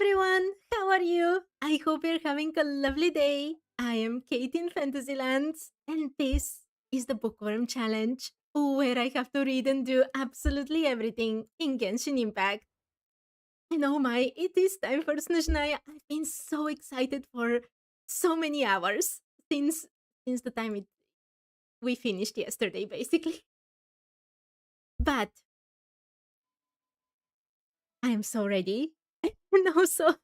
everyone! How are you? I hope you're having a lovely day. I am Kate in Fantasylands, and this is the Bookworm Challenge, where I have to read and do absolutely everything in Genshin Impact. And oh my, it is time for Snezhnaya. I've been so excited for so many hours since the time we finished yesterday, basically. But I am so ready. And also,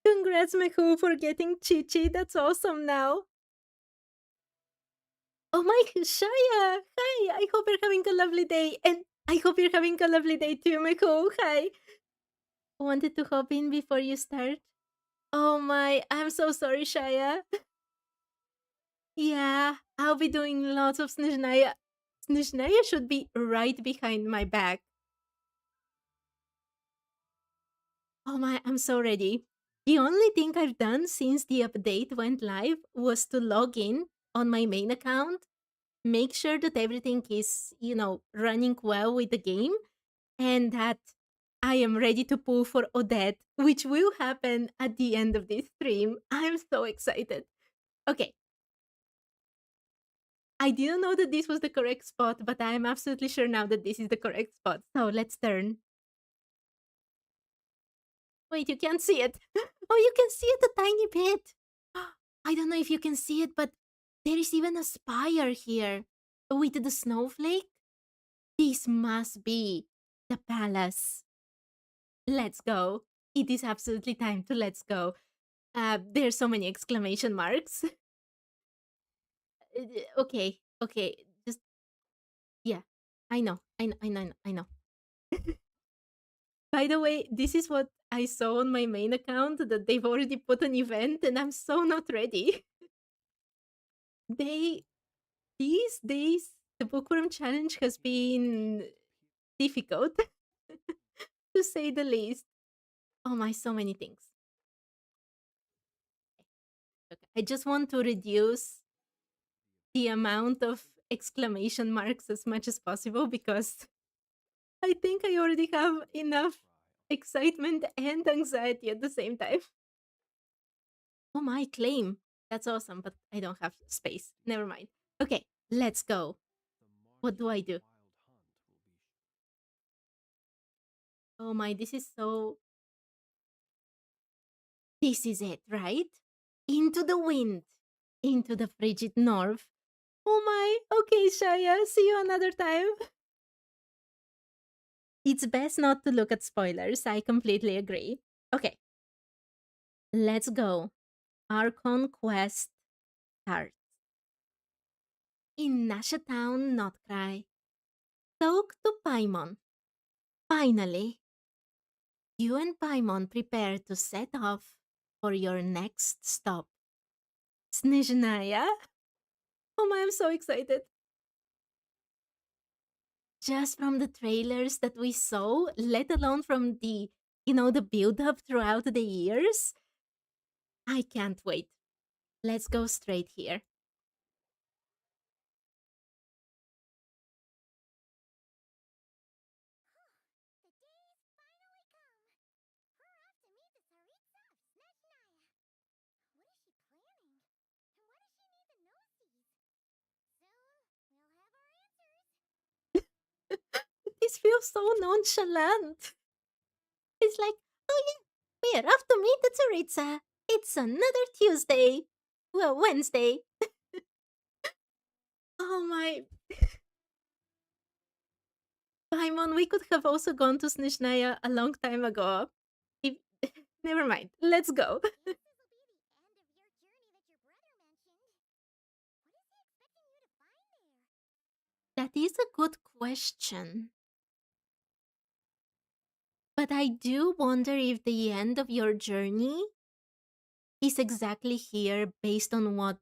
congrats, Mehu, for getting Chichi. That's awesome now. Oh my, Shaya! Hi! I hope you're having a lovely day. And I hope you're having a lovely day too, Mehu. Hi! Wanted to hop in before you start? Oh my, I'm so sorry, Shaya. Yeah, I'll be doing lots of Snezhnaya. Snezhnaya should be right behind my back. Oh my, I'm so ready. The only thing I've done since the update went live was to log in on my main account, make sure that everything is, running well with the game, and that I am ready to pull for Odette, which will happen at the end of this stream. I'm so excited. Okay, I didn't know that this was the correct spot, but I am absolutely sure now that this is the correct spot. So let's turn. Wait, you can't see it. Oh, you can see it a tiny bit. I don't know if you can see it, but there is even a spire here with the snowflake. This must be the palace. Let's go. It is absolutely time to let's go. There's so many exclamation marks. Okay. Just yeah. I know. By the way, this is what I saw on my main account that they've already put an event, and I'm so not ready. They these days the Bookworm challenge has been difficult to say the least. Oh my, so many things. Okay. I just want to reduce the amount of exclamation marks as much as possible because I think I already have enough excitement and anxiety at the same time. Oh my, claim. That's awesome, but I don't have space. Never mind. Okay, let's go. What do I do? Oh my, this is so. This is it, right? Into the wind, into the frigid north. Oh my, okay, Shaya, see you another time. It's best not to look at spoilers, I completely agree. Okay, let's go. Our conquest starts. In Nasha Town, Notcry. Talk to Paimon. Finally, you and Paimon prepare to set off for your next stop. Snezhnaya? Oh my, I'm so excited. Just from the trailers that we saw, let alone from the build up throughout the years, I can't wait. Let's go straight here. This feels so nonchalant. It's like, oh yeah, we're off to meet the Tsaritsa. It's another Tuesday. Well, Wednesday. Oh my. Paimon, we could have also gone to Snezhnaya a long time ago. If, never mind. Let's go. That is a good question. But I do wonder if the end of your journey is exactly here based on what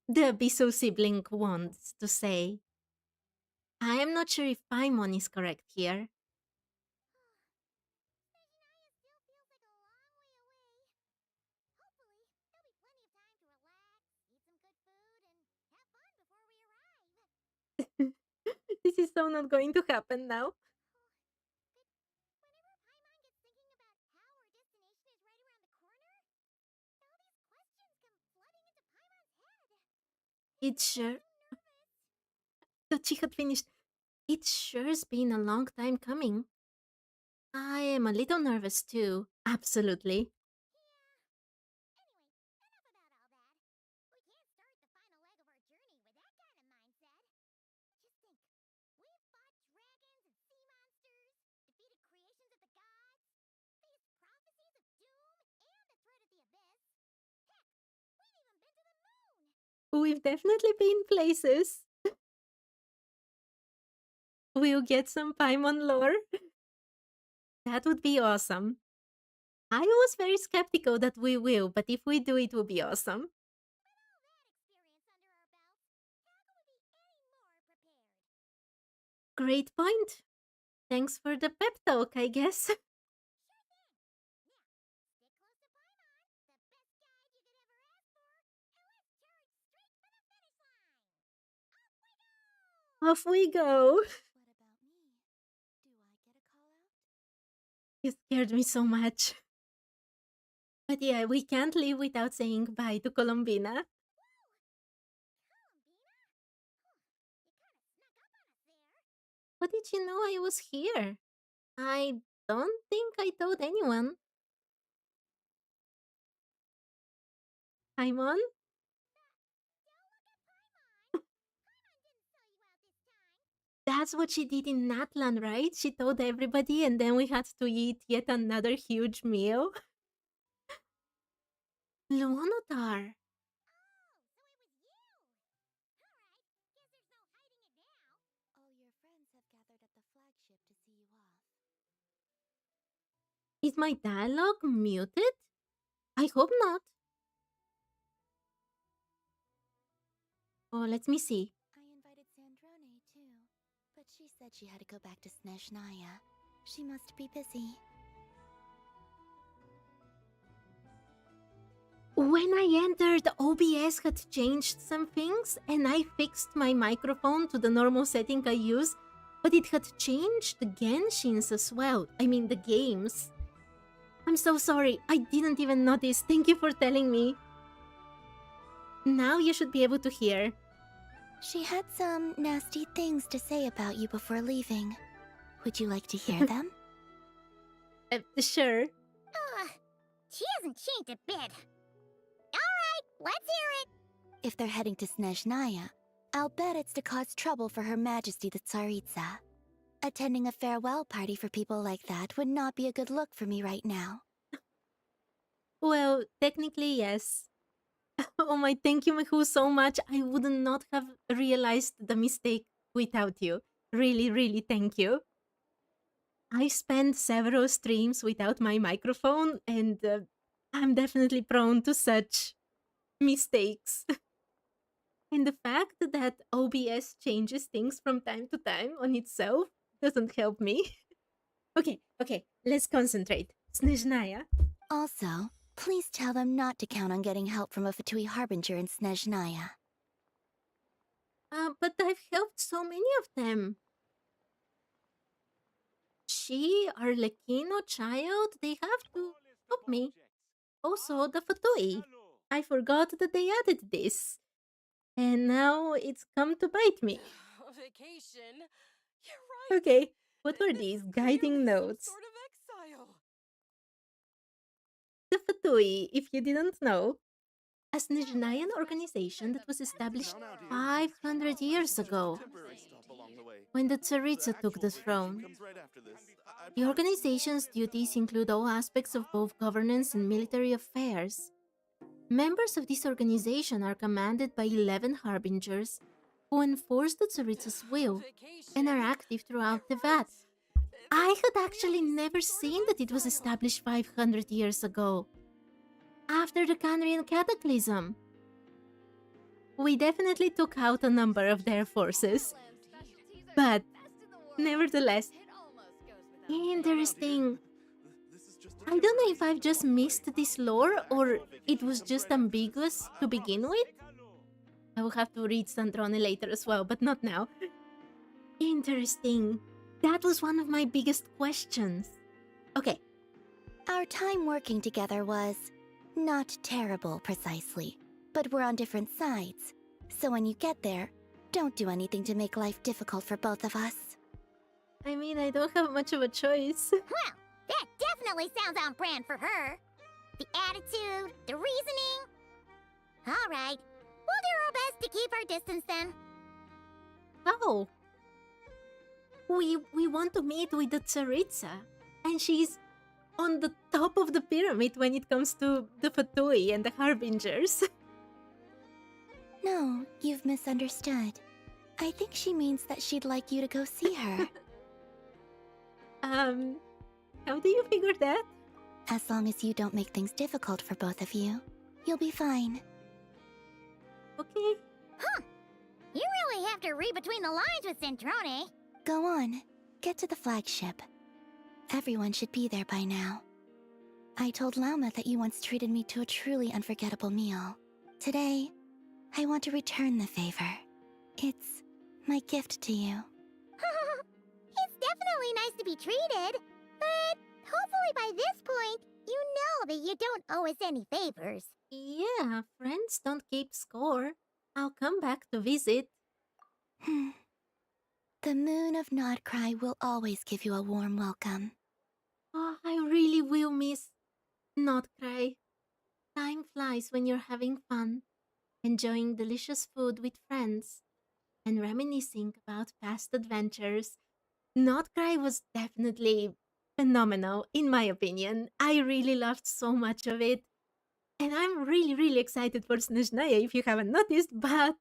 the Abysso sibling wants to say. I am not sure if Paimon is correct here. This is so not going to happen now. It sure... That she had finished. It sure's been a long time coming. I am a little nervous too. Absolutely. We've definitely been places. We'll get some Paimon lore. That would be awesome. I was very skeptical that we will, but if we do, it will be awesome. Great point. Thanks for the pep talk, I guess. Off we go. You scared me so much. But yeah, we can't leave without saying bye to Colombina. How did you know I was here? I don't think I told anyone. Paimon? That's what she did in Natlan, right? She told everybody, and then we had to eat yet another huge meal. Luonotar. Is my dialogue muted? I hope not. Oh, let me see. I invited Sandrone too, but she said she had to go back to Snezhnaya. She must be busy. When I entered, OBS had changed some things, and I fixed my microphone to the normal setting I use, but it had changed the Genshins as well. I mean, the games. I'm so sorry, I didn't even notice. Thank you for telling me. Now you should be able to hear. She had some nasty things to say about you before leaving. Would you like to hear them? Sure. She hasn't changed a bit. Alright, let's hear it. If they're heading to Snezhnaya, I'll bet it's to cause trouble for Her Majesty the Tsaritsa. Attending a farewell party for people like that would not be a good look for me right now. Well, technically, yes. Oh my, thank you, Mihu, so much. I would not have realized the mistake without you. Really, really, thank you. I spent several streams without my microphone, and I'm definitely prone to such mistakes. And the fact that OBS changes things from time to time on itself doesn't help me. Okay, let's concentrate. Snezhnaya. Also, please tell them not to count on getting help from a Fatui Harbinger in Snezhnaya. But I've helped so many of them. She, Arlecchino, child, they have to help me. Also, the Fatui. I forgot that they added this. And now it's come to bite me. Vacation? You're right. Okay, what were these guiding notes? Sort of exile. The Fatui, if you didn't know, a Snezhnayan organization that was established 500 years ago, when the Tsaritsa took the throne. The organization's duties include all aspects of both governance and military affairs. Members of this organization are commanded by 11 harbingers who enforce the Tsaritsa's will and are active throughout Teyvat. I had actually never seen that it was established 500 years ago, after the Canrian Cataclysm. We definitely took out a number of their forces, but nevertheless, interesting. I don't know if I've just missed this lore or it was just ambiguous to begin with. I will have to read Sandrone later as well, but not now. Interesting. That was one of my biggest questions. Okay. Our time working together was not terrible, precisely, but we're on different sides. So when you get there, don't do anything to make life difficult for both of us. I mean, I don't have much of a choice. Well, that definitely sounds on brand for her. The attitude, the reasoning. All right, we'll do our best to keep our distance then. How? We want to meet with the Tsaritsa, and she's on the top of the pyramid when it comes to the Fatui and the Harbingers. No, you've misunderstood. I think she means that she'd like you to go see her. How do you figure that? As long as you don't make things difficult for both of you, you'll be fine. Okay. Huh. You really have to read between the lines with Centrone. Go on, get to the flagship. Everyone should be there by now. I told Lauma that you once treated me to a truly unforgettable meal. Today, I want to return the favor. It's my gift to you. It's definitely nice to be treated, but hopefully by this point, you know that you don't owe us any favors. Yeah, friends don't keep score. I'll come back to visit. The moon of Nodcry will always give you a warm welcome. Oh, I really will miss Not Cry. Time flies when you're having fun, enjoying delicious food with friends, and reminiscing about past adventures. Not Cry was definitely phenomenal, in my opinion. I really loved so much of it. And I'm really excited for Snezhnaya if you haven't noticed, but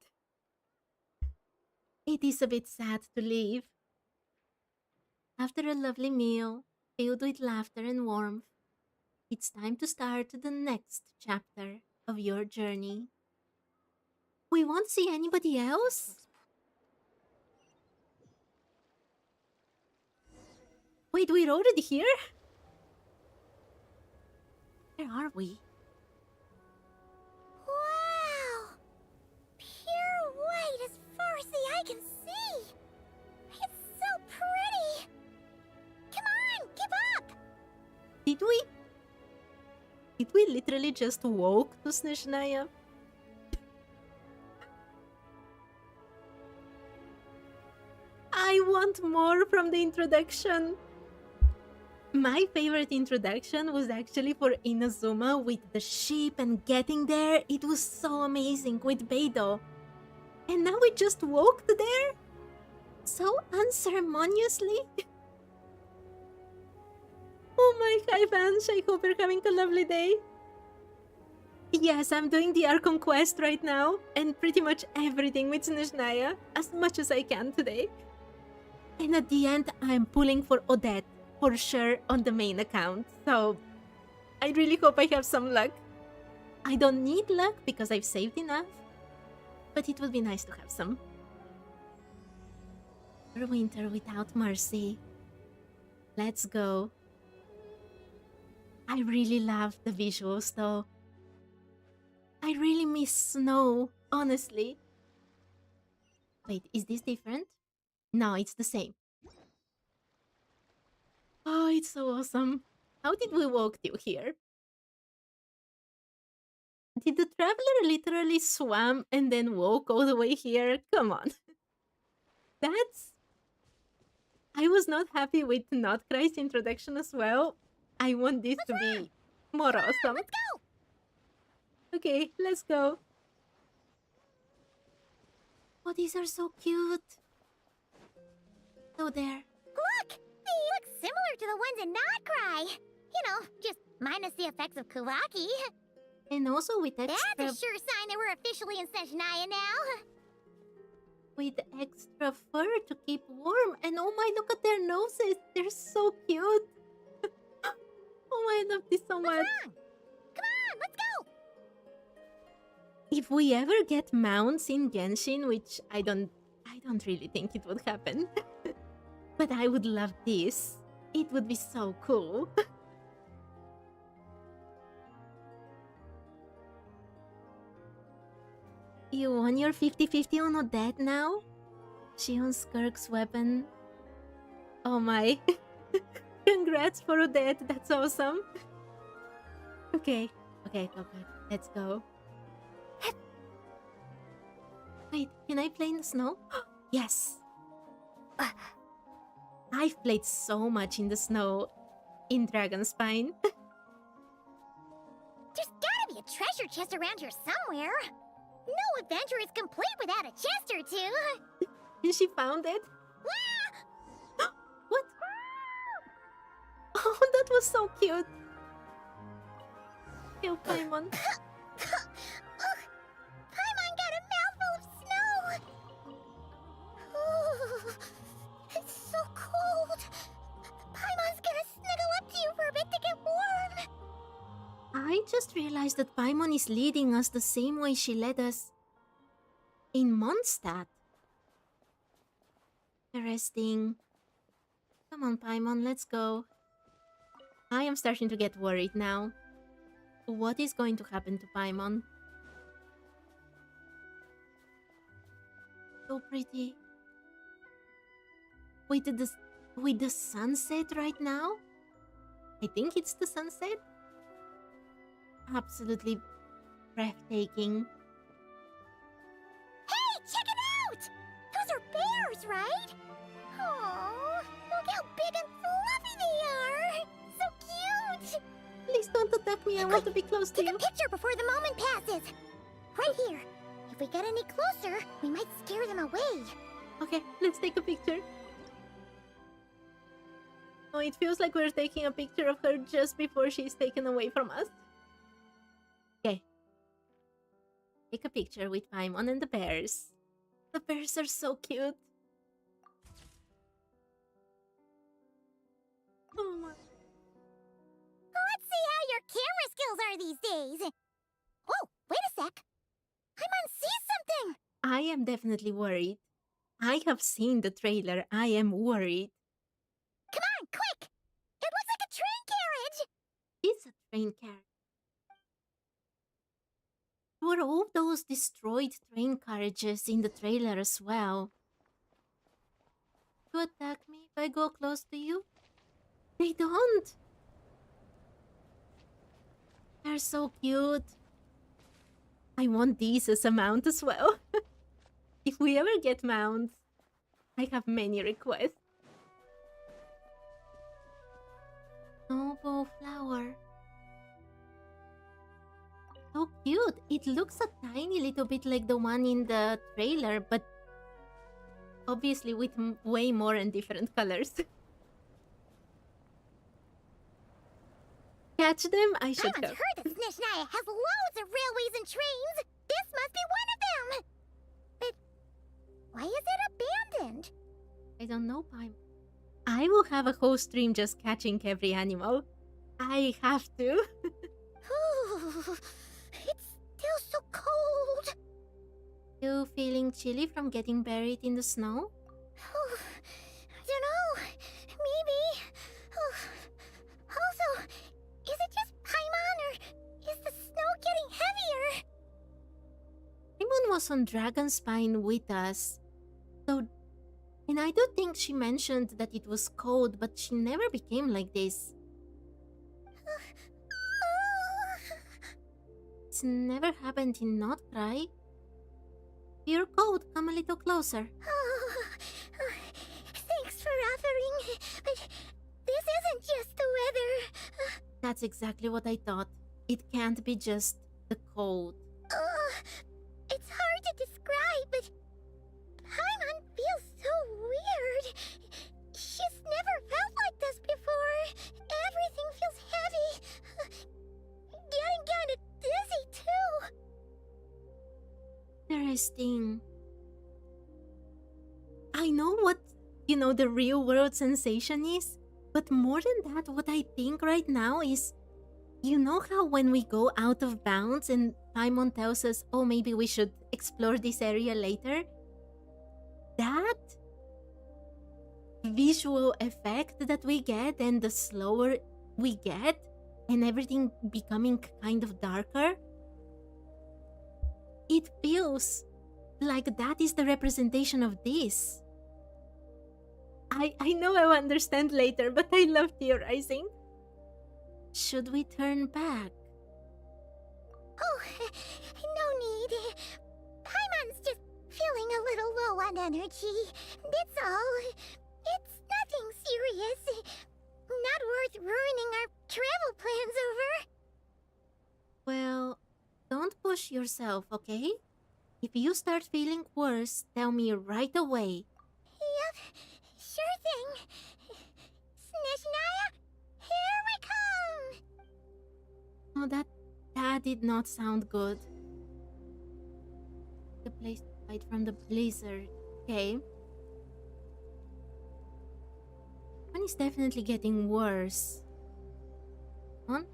it is a bit sad to leave. After a lovely meal, filled with laughter and warmth, it's time to start the next chapter of your journey. We won't see anybody else? Wait, we're already here? Where are we? Wow! Pure white as far as the eye can see! It's so pretty! Come on, keep up! Did we? Did we literally just walk to Snezhnaya? I want more from the introduction. My favorite introduction was actually for Inazuma with the sheep and getting there. It was so amazing with Beidou. And now we just walked there? So unceremoniously? Oh my, hi Vansh, I hope you're having a lovely day. Yes, I'm doing the Archon quest right now, and pretty much everything with Snezhnaya, as much as I can today. And at the end, I'm pulling for Odette, for sure, on the main account, so I really hope I have some luck. I don't need luck because I've saved enough, but it would be nice to have some. Winter without mercy. Let's go. I really love the visuals though. I really miss snow, honestly. Wait, is this different? No, it's the same. Oh, it's so awesome. How did we walk till here? Did the traveler literally swam and then walk all the way here? Come on. That's... I was not happy with Notcry's introduction as well. I want this to be more awesome. Let's go! Okay, let's go. Oh, these are so cute. So there. Look! They look similar to the ones in Nodcry. You know, just minus the effects of Kuvaki. And also with extra... That's a sure sign that we're officially in Snezhnaya now. With extra fur to keep warm. And oh my, look at their noses. They're so cute. Oh my, I love this so much. What's wrong? Come on, let's go! If we ever get mounts in Genshin, which I don't really think it would happen. But I would love this. It would be so cool. You won your 50-50 on Odette now? She owns Kirk's weapon. Oh my. Congrats for Odette, that's awesome. Okay, go. Let's go. Wait, can I play in the snow? Yes! I've played so much in the snow in Dragonspine. There's gotta be a treasure chest around here somewhere. No adventure is complete without a chest or two. And she found it? What? Oh, that was so cute. Yo, Paimon. Paimon got a mouthful of snow. Ooh, it's so cold. Paimon's gonna snuggle up to you for a bit to get warm. I just realized that Paimon is leading us the same way she led us in Mondstadt. Interesting. Come on, Paimon, let's go. I am starting to get worried now. What is going to happen to Paimon? So pretty. With the sunset right now? I think it's the sunset. Absolutely breathtaking. Hey, check it out! Those are bears, right? Oh, look how big and fluffy they are! So cute! Please don't attack me. I want to be close to Take you. a picture before the moment passes. Right here. If we get any closer, we might scare them away. Okay, let's take a picture. Oh, it feels like we're taking a picture of her just before she's taken away from us. Okay. Take a picture with Paimon and the bears. The bears are so cute. Oh my. Let's see how your camera skills are these days. Whoa, wait a sec. Paimon sees something. I am definitely worried. I have seen the trailer. I am worried. Come on, quick! It looks like a train carriage! It's a train carriage. There were all those destroyed train carriages in the trailer as well. You attack me if I go close to you? They don't! They're so cute. I want these as a mount as well. If we ever get mounts, I have many requests. Snowball flower. So cute. It looks a tiny little bit like the one in the trailer, but obviously with way more and different colors. Catch them? I should Paimon's have. heard that Snezhnaya has loads of railways and trains. This must be one of them. But why is it abandoned? I don't know, Paimon. I will have a whole stream just catching every animal. I have to. Ooh, it's still so cold. You feeling chilly from getting buried in the snow? I don't know. Maybe. Also, is it just Paimon or is the snow getting heavier? Paimon was on Dragonspine with us. So, and I do think she mentioned that it was cold, but she never became like this. It's never happened in Not Cry. You're cold, come a little closer. Thanks for offering, but this isn't just the weather. That's exactly what I thought. It can't be just the cold. It's hard to describe, but Paimon feels so weird. She's never felt like this before. Everything feels heavy. Getting kinda dizzy, too. Interesting. I know what, the real world sensation is, but more than that, what I think right now is, how when we go out of bounds and Paimon tells us, oh, maybe we should explore this area later? That visual effect that we get, and the slower we get, and everything becoming kind of darker, it feels like that is the representation of this. I know I'll understand later, but I love theorizing. Should we turn back? Oh, no need. Paimon's just feeling a little low on energy. That's all. It's nothing serious. Not worth ruining our travel plans over. Well, don't push yourself, okay? If you start feeling worse, tell me right away. Yep, sure thing. Snezhnaya, here we come! Oh, that did not sound good. The place to hide from the blizzard. Okay. One is definitely getting worse. On.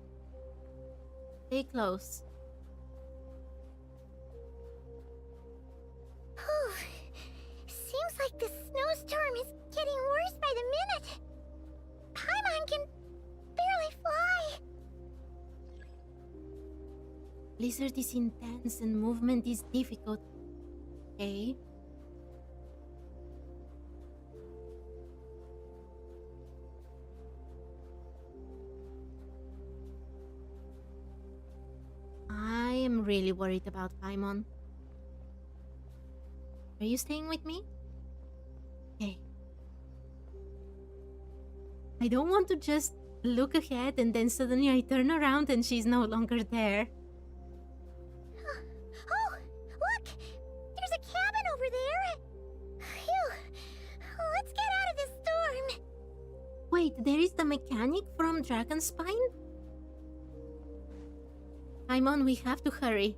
Stay close. Whew. Seems like the snowstorm is getting worse by the minute. Paimon can barely fly. Blizzard is intense and movement is difficult. Okay. I am really worried about Paimon. Are you staying with me? Okay. I don't want to just look ahead and then suddenly I turn around and she's no longer there. Oh, look! There's a cabin over there. Phew. Let's get out of this storm. Wait, there is the mechanic from Dragonspine? Paimon, we have to hurry.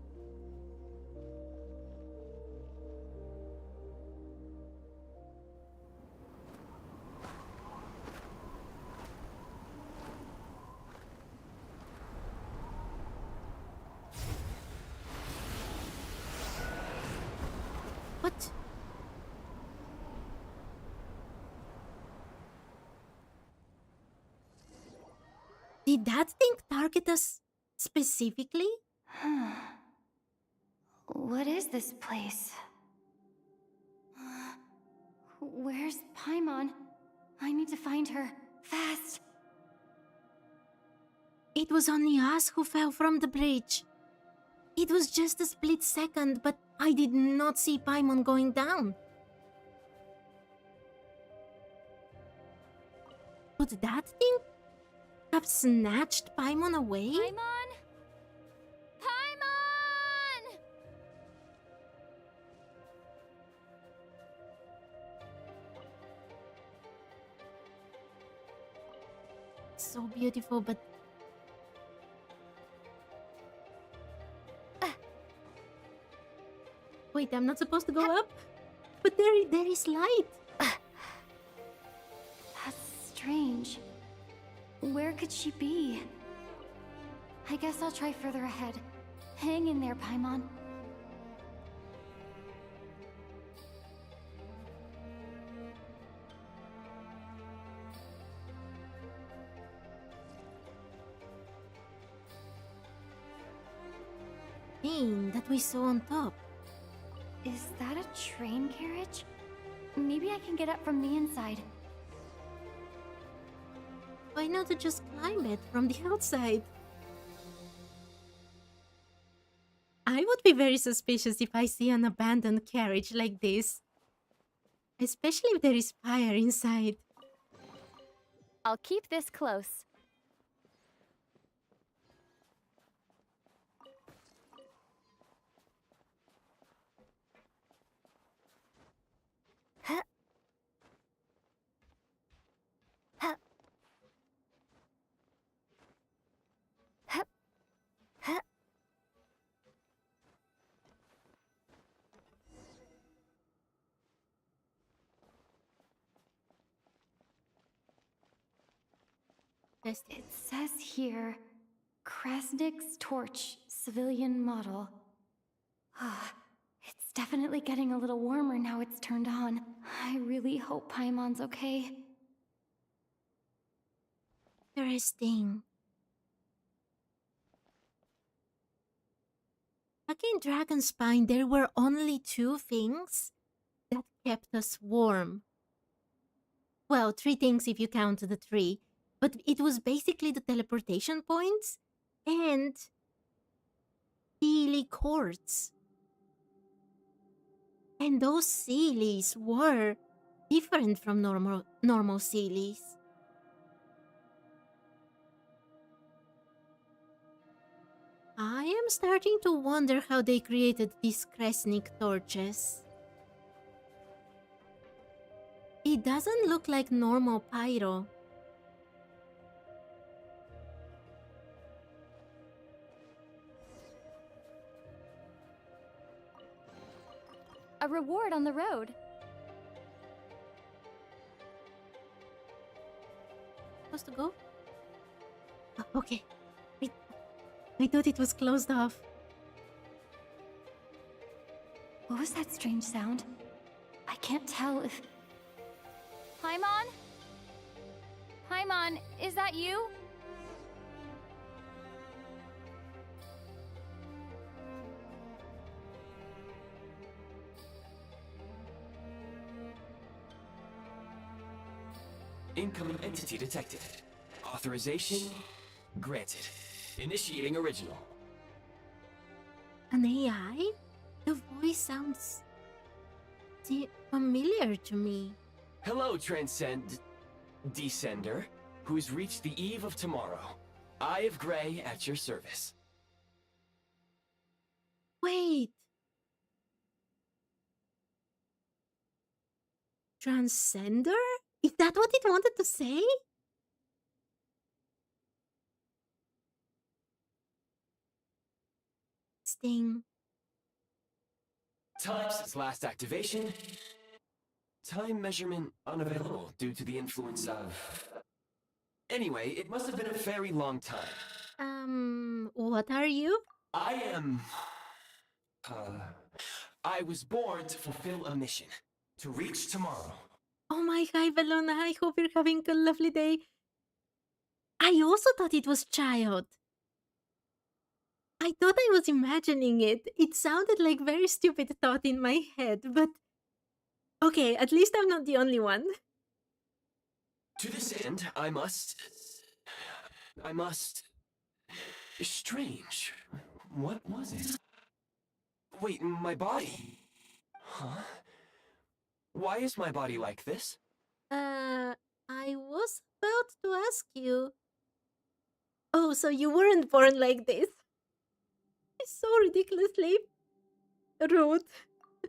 What? Did that thing target us specifically? What is this place? Where's Paimon? I need to find her. Fast! It was only us who fell from the bridge. It was just a split second, but I did not see Paimon going down. Could that thing have snatched Paimon away? Paimon! Paimon! So beautiful, but wait, I'm not supposed to go up? But there is light. That's strange. Where could she be? I guess I'll try further ahead. Hang in there, Paimon. Pain that we saw on top. Is that a train carriage? Maybe I can get up from the inside. Why not just climb it from the outside? I would be very suspicious if I see an abandoned carriage like this. Especially if there is fire inside. I'll keep this close. Huh. Huh. Huh. Huh. It says here, Krasnik's torch, civilian model. Ah, it's definitely getting a little warmer now it's turned on. I really hope Paimon's okay. Interesting. Back in Dragonspine, there were only two things that kept us warm. Well, three things if you count the tree. But it was basically the teleportation points and Healy quartz. And those Sealies were different from normal Sealies. I am starting to wonder how they created these Kresnik torches. It doesn't look like normal pyro. A reward on the road. Supposed to go? Oh, okay. I thought it was closed off. What was that strange sound? I can't tell if... Paimon? Paimon, is that you? Incoming entity detected. Authorization granted. Initiating original. An AI? The voice sounds familiar to me. Hello, Descender, who's reached the eve of tomorrow. Eye of Grey at your service. Wait. Transcender? Is that what it wanted to say? Sting. Time since last activation. Time measurement unavailable due to the influence of... Anyway, it must have been a very long time. What are you? I am... I was born to fulfill a mission. To reach tomorrow. Oh my god, Bellona, I hope you're having a lovely day. I also thought it was child. I thought I was imagining it. It sounded like very stupid thought in my head, but... Okay, at least I'm not the only one. To this end, I must... Strange. What was it? Wait, my body? Huh? Why is my body like this? I was about to ask you. Oh, so you weren't born like this? It's so ridiculously rude.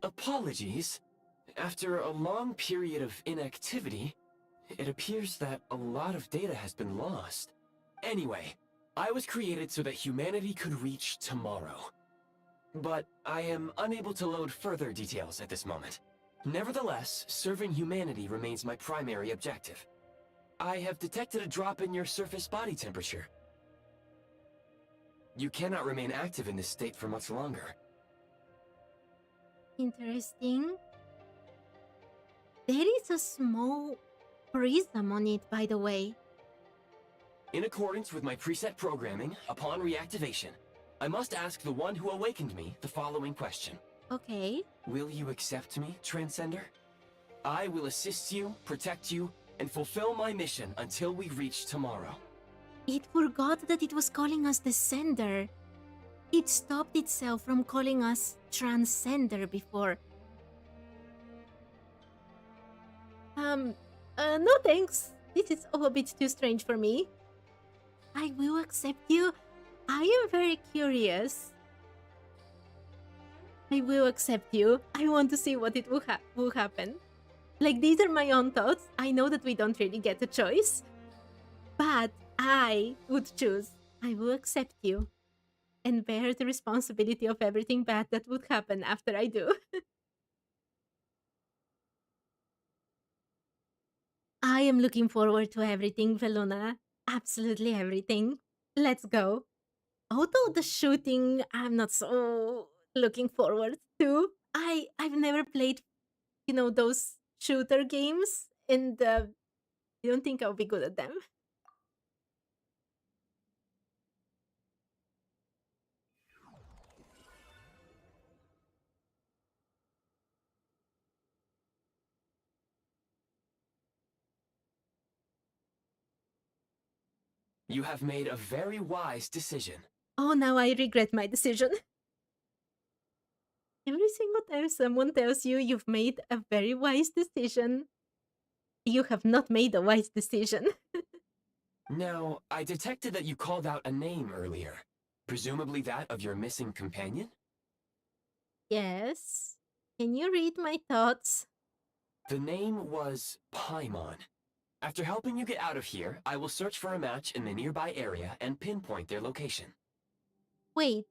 Apologies. After a long period of inactivity, it appears that a lot of data has been lost. Anyway, I was created so that humanity could reach tomorrow. But I am unable to load further details at this moment. Nevertheless, serving humanity remains my primary objective. I have detected a drop in your surface body temperature. You cannot remain active in this state for much longer. Interesting. There is a small prism on it, by the way. In accordance with my preset programming, upon reactivation, I must ask the one who awakened me the following question. Okay. Will you accept me, Transcender? I will assist you, protect you, and fulfill my mission until we reach tomorrow. It forgot that it was calling us Descender. It stopped itself from calling us Transcender before. No thanks. This is all a bit too strange for me. I will accept you. I am very curious. I will accept you. I want to see what it will happen. Like, these are my own thoughts. I know that we don't really get a choice. But I would choose. I will accept you. And bear the responsibility of everything bad that would happen after I do. I am looking forward to everything, Veluna. Absolutely everything. Let's go. Although the shooting, I'm not so looking forward to. I've never played, those shooter games, and I don't think I'll be good at them. You have made a very wise decision. Oh, now I regret my decision. Every single time someone tells you you've made a very wise decision, you have not made a wise decision. Now, I detected that you called out a name earlier. Presumably that of your missing companion? Yes. Can you read my thoughts? The name was Paimon. After helping you get out of here, I will search for a match in the nearby area and pinpoint their location. Wait,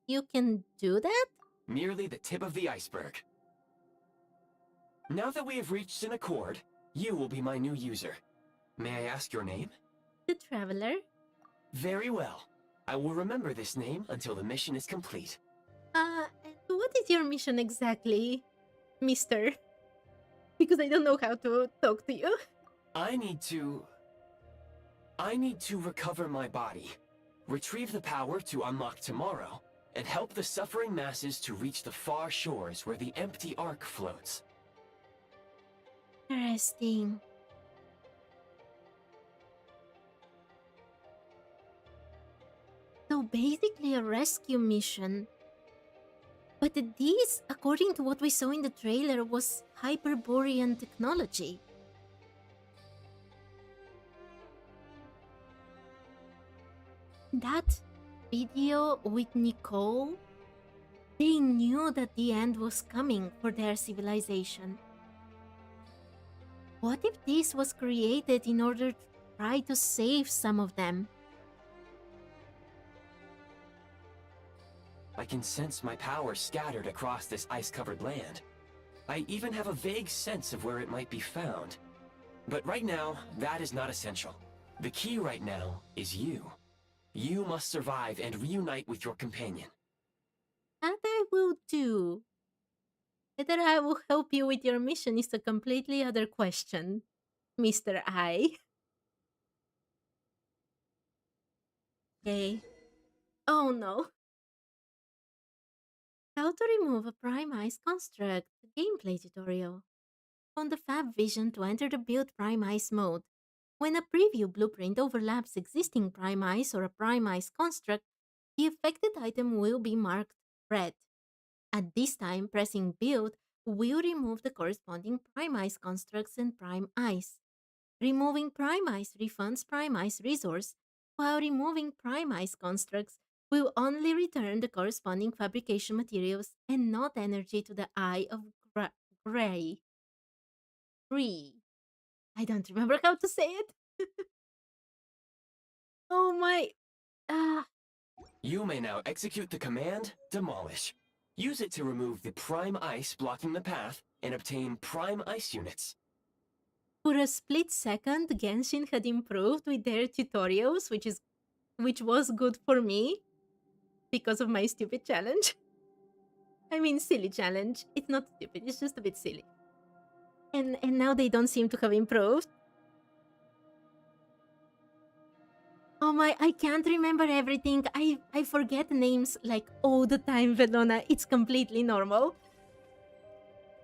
you can do that? Merely the tip of the iceberg. Now that we have reached an accord, you will be my new user. May I ask your name? The Traveler? Very well. I will remember this name until the mission is complete. What is your mission exactly, mister? Because I don't know how to talk to you. I need to recover my body, retrieve the power to unlock tomorrow, and help the suffering masses to reach the far shores where the empty ark floats. Interesting. So basically a rescue mission. But this, according to what we saw in the trailer, was Hyperborean technology. That video with Nicole, they knew that the end was coming for their civilization. What if this was created in order to try to save some of them? I can sense my power scattered across this ice-covered land. I even have a vague sense of where it might be found. But right now, that is not essential. The key right now is you. You must survive and reunite with your companion. That I will do. Whether I will help you with your mission is a completely other question, Mr. I. Okay. Oh no. How to remove a Prime Ice construct gameplay tutorial. On the Fab Vision to enter the build Prime Ice mode. When a preview blueprint overlaps existing Prime Ice or a Prime Ice construct, the affected item will be marked red. At this time, pressing build will remove the corresponding Prime Ice constructs and Prime Ice. Removing Prime Ice refunds Prime Ice resource, while removing Prime Ice constructs will only return the corresponding fabrication materials and not energy to the Eye of Grey. Free. I don't remember how to say it. Oh my. Ah. You may now execute the command, Demolish. Use it to remove the Prime Ice blocking the path and obtain Prime Ice units. For a split second, Genshin had improved with their tutorials, which was good for me because of my stupid challenge. I mean, silly challenge. It's not stupid, it's just a bit silly. And now they don't seem to have improved. Oh my, I can't remember everything. I forget names like all the time, Venona. It's completely normal.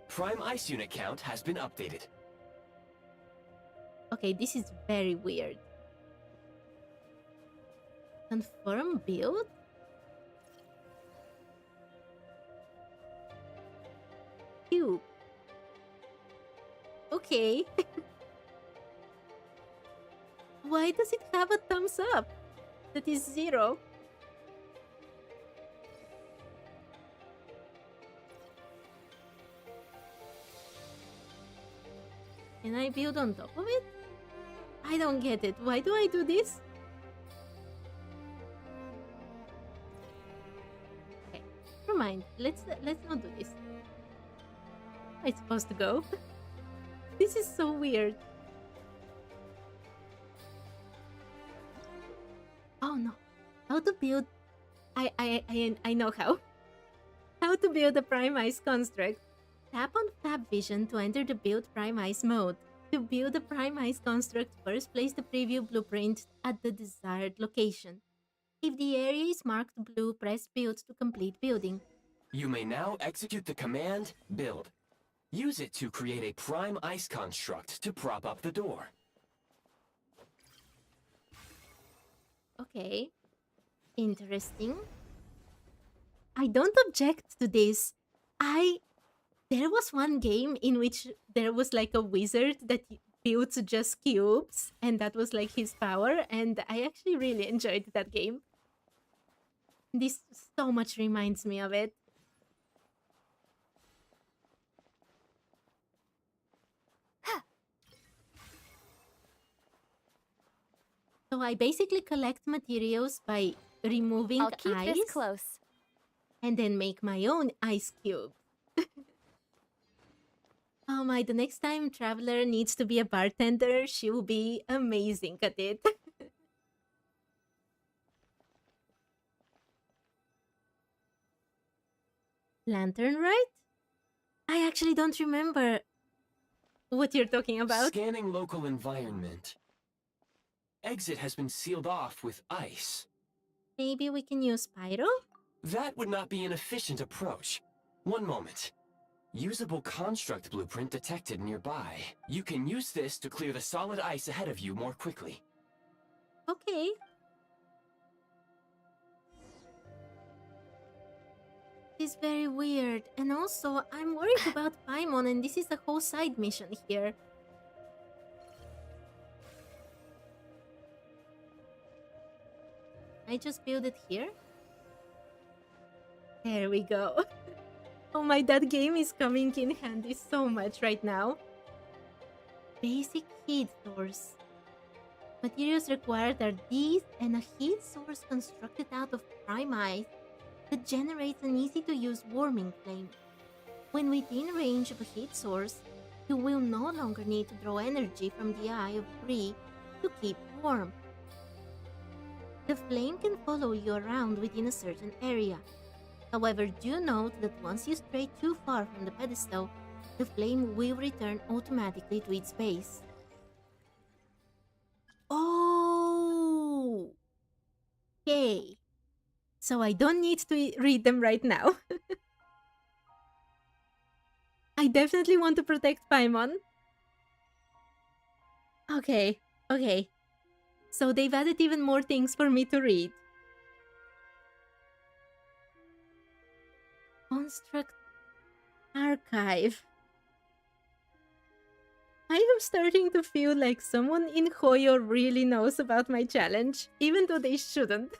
Prime Ice unit count has been updated. Okay, this is very weird. Confirm build? Cube. Okay. Why does it have a thumbs up? That is 0. Can I build on top of it? I don't get it. Why do I do this? Okay, never mind. Let's not do this. How am I supposed to go? This is so weird. Oh no. How to build I know how. How to build a Prime Ice construct. Tap on Fab Vision to enter the build Prime Ice mode. To build a Prime Ice construct, first place the preview blueprint at the desired location. If the area is marked blue, press build to complete building. You may now execute the command, Build. Use it to create a Prime Ice construct to prop up the door. Okay. Interesting. I don't object to this. I there was one game in which there was like a wizard that builds just cubes, and that was like his power, and I actually really enjoyed that game. This so much reminds me of it. So I basically collect materials by removing I'll keep ice this close. and then make my own ice cube. Oh my, the next time Traveler needs to be a bartender, she will be amazing at it. Lantern, right? I actually don't remember what you're talking about. Scanning local environment. Exit has been sealed off with ice. Maybe we can use Pyro? That would not be an efficient approach. One moment. Usable construct blueprint detected nearby. You can use this to clear the solid ice ahead of you more quickly. Okay. It's very weird. And also, I'm worried about Paimon, and this is a whole side mission here. I just build it here? There we go. Oh my, that game is coming in handy so much right now. Basic heat source. Materials required are these and a heat source constructed out of prime ice that generates an easy-to-use warming flame. When within range of a heat source, you will no longer need to draw energy from the eye of Bree to keep warm. The flame can follow you around within a certain area. However, do note that once you stray too far from the pedestal, the flame will return automatically to its base. Oh! Okay. So I don't need to read them right now. I definitely want to protect Paimon. Okay, okay. So they've added even more things for me to read. Construct archive. I am starting to feel like someone in Hoyo really knows about my challenge, even though they shouldn't.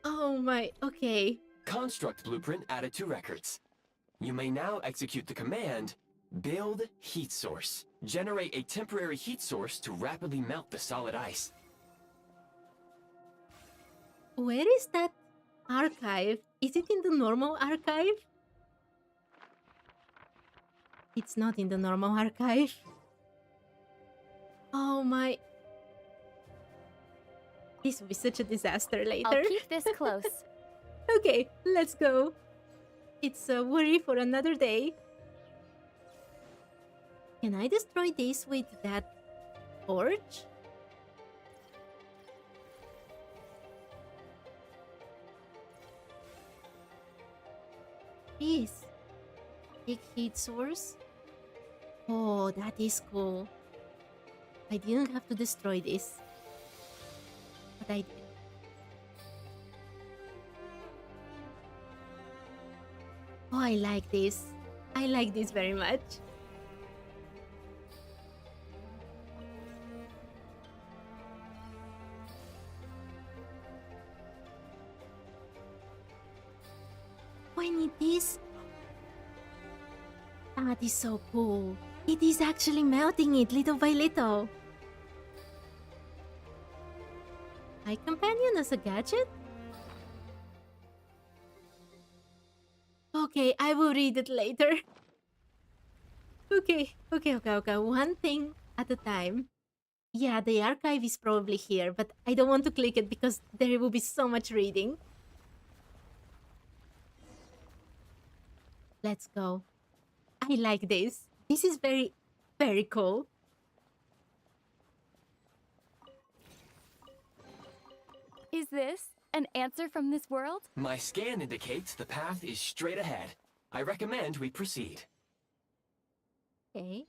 Oh my, okay. Construct blueprint added to records. You may now execute the command, build heat source. Generate a temporary heat source to rapidly melt the solid ice. Where is that archive? Is it in the normal archive? It's not in the normal archive. Oh my. This will be such a disaster later. I'll keep this close. Okay, let's go. It's a worry for another day. Can I destroy this with that torch? This big heat source. Oh, that is cool. I didn't have to destroy this, but I did. Oh, I like this. I like this very much. Oh, I need this. That is so cool. It is actually melting it little by little. My companion as a gadget? Okay, I will read it later. Okay. One thing at a time. Yeah, the archive is probably here, but I don't want to click it because there will be so much reading. Let's go. I like this. This is very, very cool. Is this an answer from this world? My scan indicates the path is straight ahead. I recommend we proceed. Okay.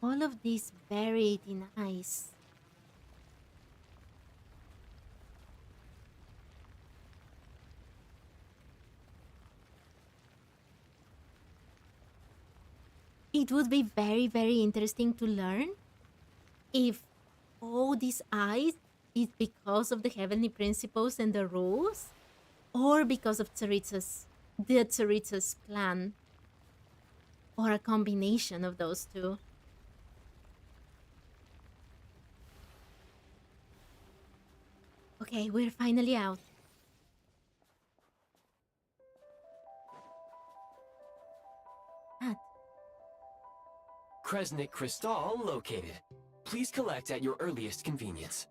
all of this buried in ice. It would be very, very interesting to learn if all this ice is because of the heavenly principles and the rules, or because of the Tsaritsa's plan, or a combination of those two. Okay, we're finally out. That. Kresnik Crystal located. Please collect at your earliest convenience.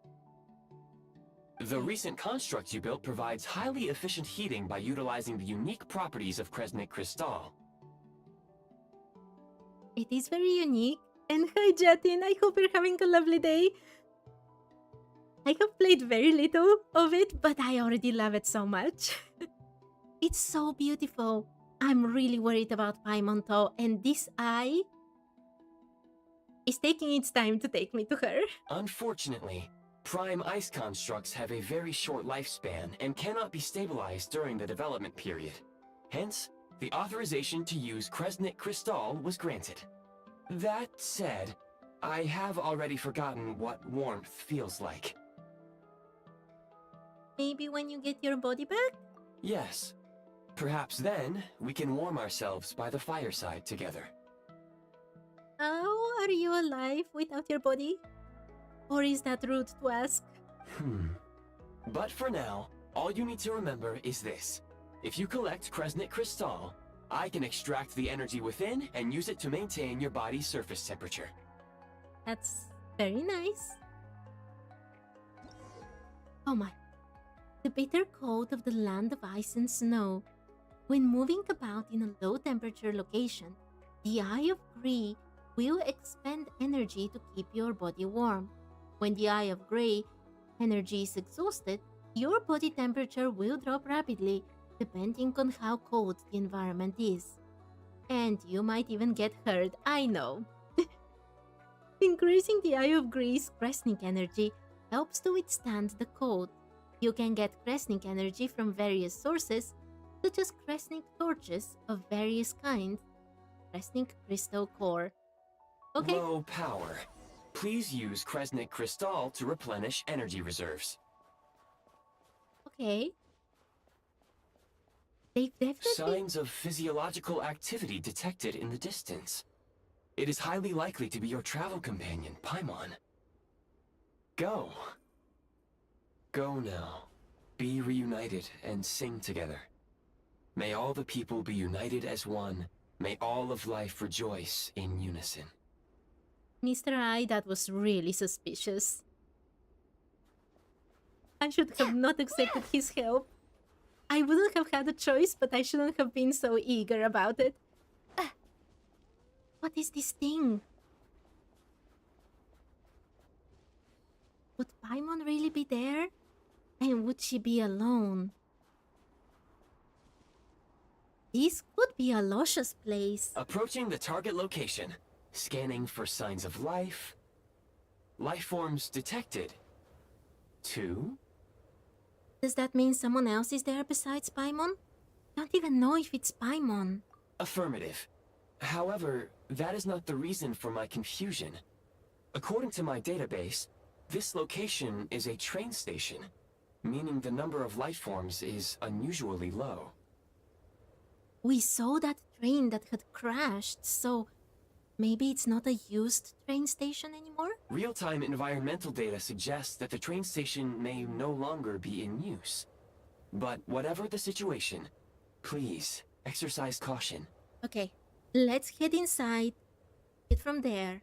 The recent construct you built provides highly efficient heating by utilizing the unique properties of Kresnik Crystal. It is very unique. And hi, Jatin. I hope you're having a lovely day. I have played very little of it, but I already love it so much. It's so beautiful. I'm really worried about Paimon though, and this eye is taking its time to take me to her. Unfortunately, prime ice constructs have a very short lifespan and cannot be stabilized during the development period. Hence, the authorization to use Kresnik Crystal was granted. That said, I have already forgotten what warmth feels like. Maybe when you get your body back? Yes. Perhaps then, we can warm ourselves by the fireside together. How are you alive without your body? Or is that rude to ask? But for now, all you need to remember is this. If you collect Kresnik Crystal, I can extract the energy within and use it to maintain your body's surface temperature. That's very nice. Oh my. The bitter cold of the land of ice and snow. When moving about in a low temperature location, the Eye of Grey will expend energy to keep your body warm. When the Eye of Grey energy is exhausted, your body temperature will drop rapidly depending on how cold the environment is. And you might even get hurt, I know. Increasing the Eye of Grey's Kresnik energy helps to withstand the cold. You can get Kresnik energy from various sources, such as Kresnik torches of various kinds, Kresnik crystal core. Okay. Low power. Please use Kresnik Crystal to replenish energy reserves. Okay. They've definitely... Signs of physiological activity detected in the distance. It is highly likely to be your travel companion, Paimon. Go. Go now. Be reunited and sing together. May all the people be united as one. May all of life rejoice in unison. Mr. I, that was really suspicious. I should have not accepted his help. I wouldn't have had a choice, but I shouldn't have been so eager about it. What is this thing? Would Paimon really be there? And would she be alone? This could be Alosha's place. Approaching the target location. Scanning for signs of life. Life forms detected. 2. Does that mean someone else is there besides Paimon? Don't even know if it's Paimon. Affirmative. However, that is not the reason for my confusion. According to my database, this location is a train station, meaning the number of life forms is unusually low. We saw that train that had crashed, so maybe it's not a used train station anymore? Real-time environmental data suggests that the train station may no longer be in use. But whatever the situation, please exercise caution. Okay, let's head inside. Get from there.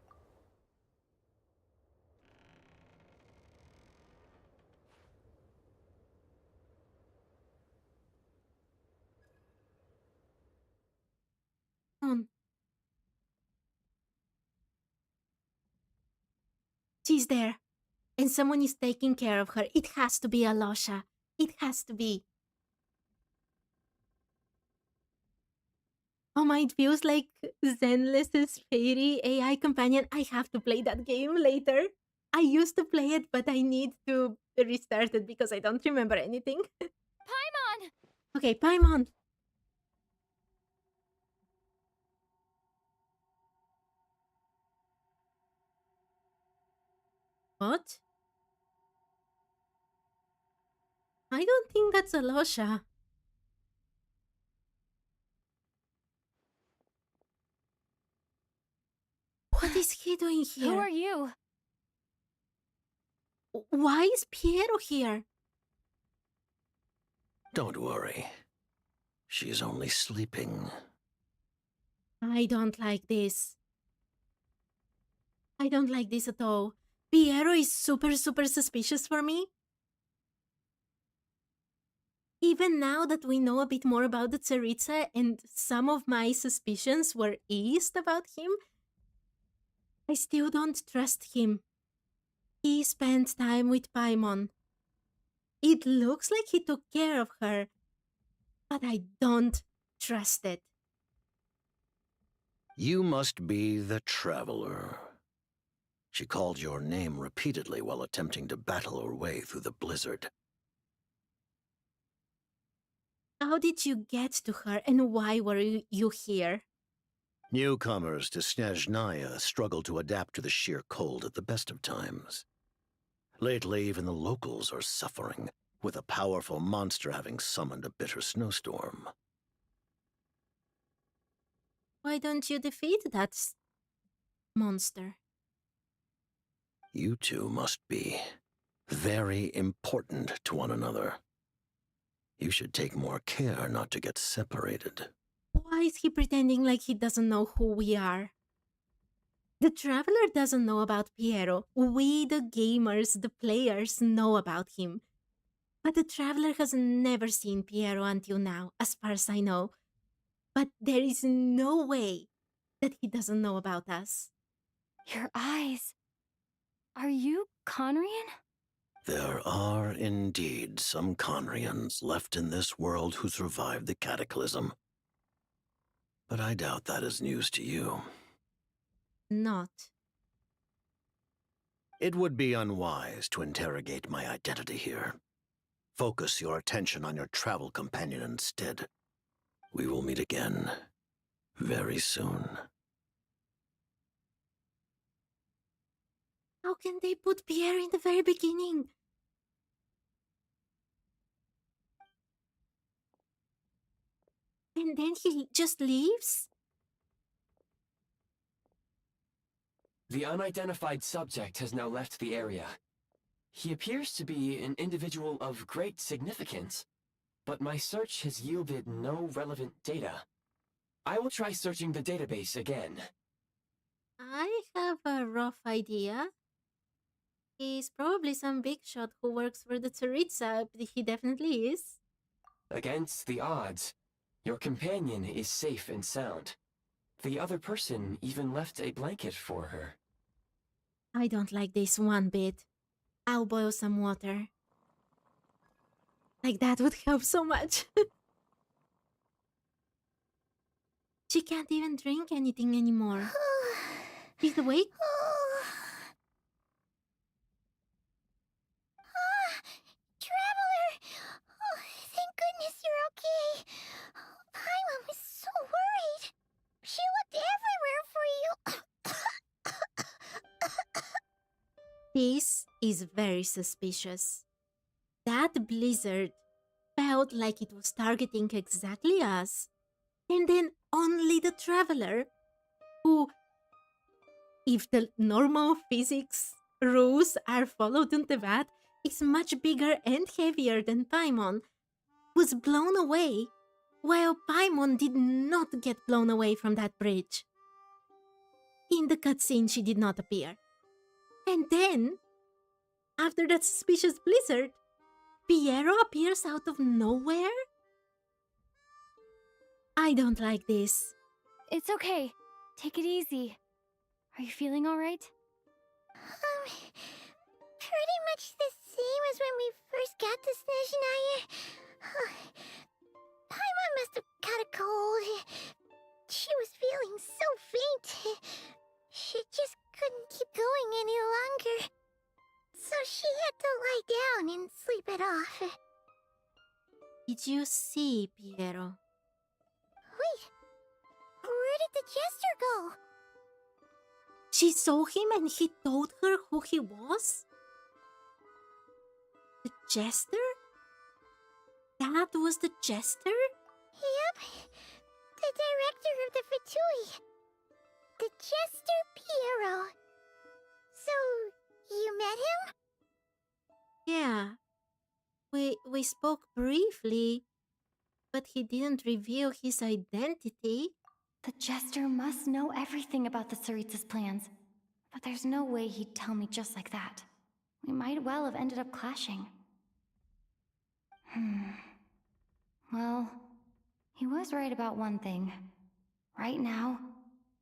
On. She's there. And someone is taking care of her. It has to be Alosha. It has to be. Oh my, it feels like Zenless's fairy AI companion. I have to play that game later. I used to play it, but I need to restart it because I don't remember anything. Paimon! Okay, Paimon. What? I don't think that's Alosha. What is he doing Who are here? you? Why is Piero here? Don't worry. She's only sleeping. I don't like this. I don't like this at all. Piero is super suspicious for me. Even now that we know a bit more about the Tsaritsa and some of my suspicions were eased about him, I still don't trust him. He spent time with Paimon. It looks like he took care of her, but I don't trust it. You must be the Traveler. She called your name repeatedly while attempting to battle her way through the blizzard. How did you get to her and why were you here? Newcomers to Snezhnaya struggle to adapt to the sheer cold at the best of times. Lately, even the locals are suffering, with a powerful monster having summoned a bitter snowstorm. Why don't you defeat that monster? You two must be very important to one another. You should take more care not to get separated. Why is he pretending like he doesn't know who we are? The Traveler doesn't know about Piero. We, the gamers, the players, know about him. But the Traveler has never seen Piero until now, as far as I know. But there is no way that he doesn't know about us. Your eyes. Are you Conrian? There are indeed some Conrians left in this world who survived the cataclysm. But I doubt that is news to you. Not. It would be unwise to interrogate my identity here. Focus your attention on your travel companion instead. We will meet again very soon. How can they put Pierre in the very beginning? And then he just leaves? The unidentified subject has now left the area. He appears to be an individual of great significance, but my search has yielded no relevant data. I will try searching the database again. I have a rough idea. He's probably some big shot who works for the Tsaritsa. He definitely is. Against the odds, your companion is safe and sound. The other person even left a blanket for her. I don't like this one bit. I'll boil some water. Like that would help so much. She can't even drink anything anymore. She's awake? Traveler! Oh, thank goodness you're okay. Paimon was so worried. She looked everywhere for you. This is very suspicious. That blizzard felt like it was targeting exactly us. And then only the Traveler, who, if the normal physics rules are followed in Teyvat, is much bigger and heavier than Paimon, was blown away, while Paimon did not get blown away from that bridge. In the cutscene, she did not appear. And then, after that suspicious blizzard, Piero appears out of nowhere? I don't like this. It's okay. Take it easy. Are you feeling alright? Pretty much the same as when we first got to Snezhnaya. Paimon must have caught a cold. She was feeling so faint. She just couldn't keep going any longer. So she had to lie down and sleep it off. Did you see Piero? Wait, where did the jester go? She saw him and he told her who he was? The jester? That was the jester? Yep, the director of the Fatui. The jester Piero. So, you met him? Yeah. We spoke briefly, but he didn't reveal his identity. The jester must know everything about the Tsaritsa's plans, but there's no way he'd tell me just like that. We might well have ended up clashing. Well, he was right about one thing. Right now,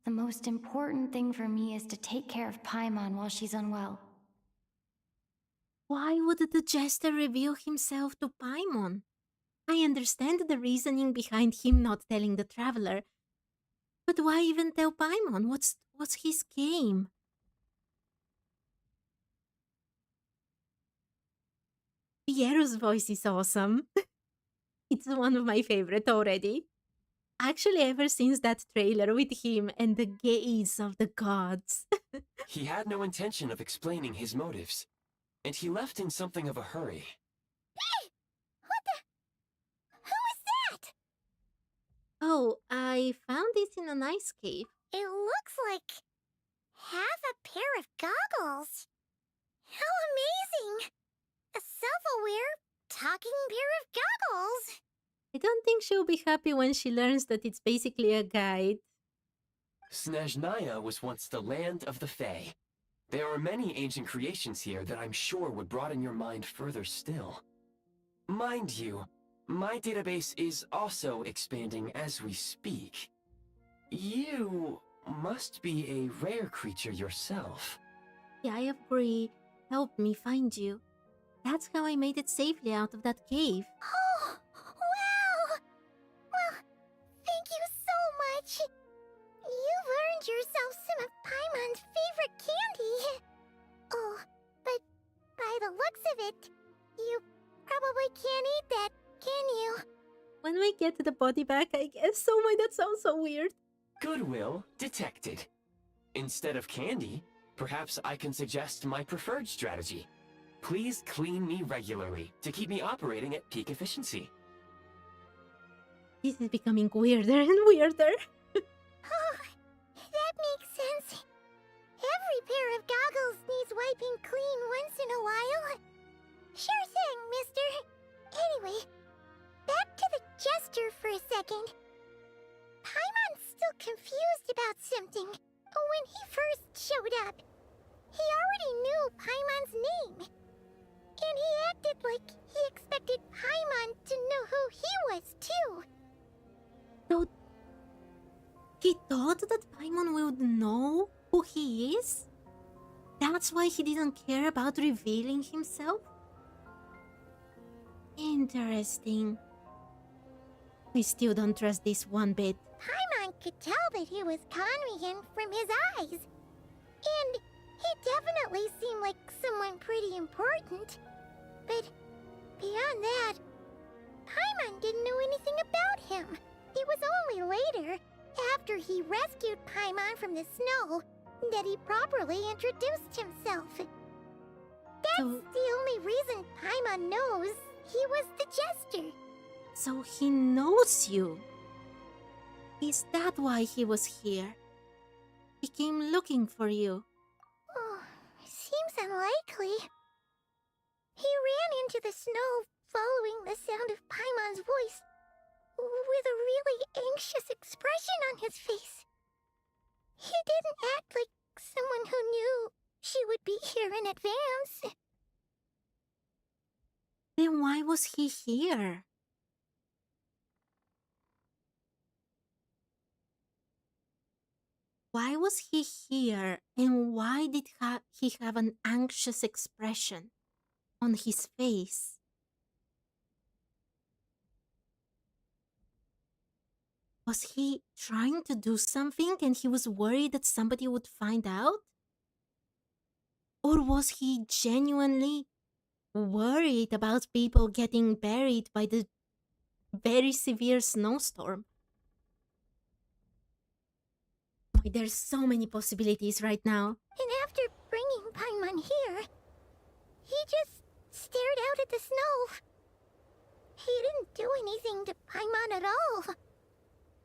the most important thing for me is to take care of Paimon while she's unwell. Why would the jester reveal himself to Paimon? I understand the reasoning behind him not telling the traveler. But why even tell Paimon? What's his game? Piero's voice is awesome. It's one of my favorite already. Actually, ever since that trailer with him and the gaze of the gods. He had no intention of explaining his motives, and he left in something of a hurry. Hey! What the? Who is that? Oh, I found this in an ice cave. It looks like half a pair of goggles. How amazing! A self-aware, talking pair of goggles. I don't think she'll be happy when she learns that it's basically a guide. Snezhnaya was once the land of the Fae. There are many ancient creations here that I'm sure would broaden your mind further still. Mind you, my database is also expanding as we speak. You must be a rare creature yourself. Yeah, I agree. Help me find you. That's how I made it safely out of that cave. Oh, wow! Well, thank you so much. You've earned yourself some of Paimon's favorite candy. Oh, but by the looks of it, you probably can't eat that, can you? When we get the body back, I guess. Oh my, that sounds so weird. Goodwill detected. Instead of candy, perhaps I can suggest my preferred strategy. Please clean me regularly to keep me operating at peak efficiency. This is becoming weirder and weirder. Oh, that makes sense. Every pair of goggles needs wiping clean once in a while. Sure thing, mister. Anyway, back to the jester for a second. Paimon's still confused about something. When he first showed up, he already knew Paimon's name. And he acted like he expected Paimon to know who he was, too. So, he thought that Paimon would know who he is? That's why he didn't care about revealing himself? Interesting. I still don't trust this one bit. Paimon could tell that he was conning him from his eyes. And he definitely seemed like someone pretty important. But beyond that, Paimon didn't know anything about him. It was only later, after he rescued Paimon from the snow, that he properly introduced himself. That's the only reason Paimon knows he was the jester. So he knows you. Is that why he was here? He came looking for you. Oh, seems unlikely. He ran into the snow following the sound of Paimon's voice, with a really anxious expression on his face. He didn't act like someone who knew she would be here in advance. Then why was he here? Why was he here, and why did he have an anxious expression on his face? Was he trying to do something and he was worried that somebody would find out? Or was he genuinely worried about people getting buried by the very severe snowstorm? Boy, there's so many possibilities right now. And after bringing Paimon here, he just stared out at the snow. He didn't do anything to Paimon at all.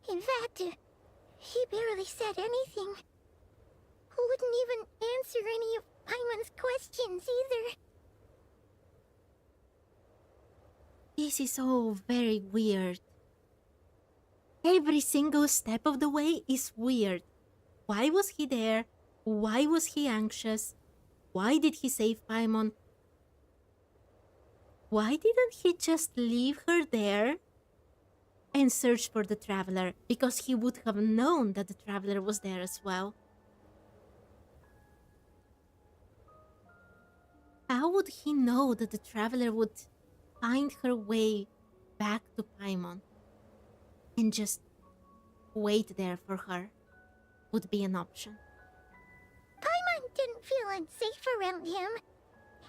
In fact, he barely said anything. Wouldn't even answer any of Paimon's questions either. This is all very weird. Every single step of the way is weird. Why was he there? Why was he anxious? Why did he save Paimon? Why didn't he just leave her there and search for the Traveler? Because he would have known that the Traveler was there as well. How would he know that the Traveler would find her way back to Paimon and just wait there for her? Would be an option. Paimon didn't feel unsafe around him,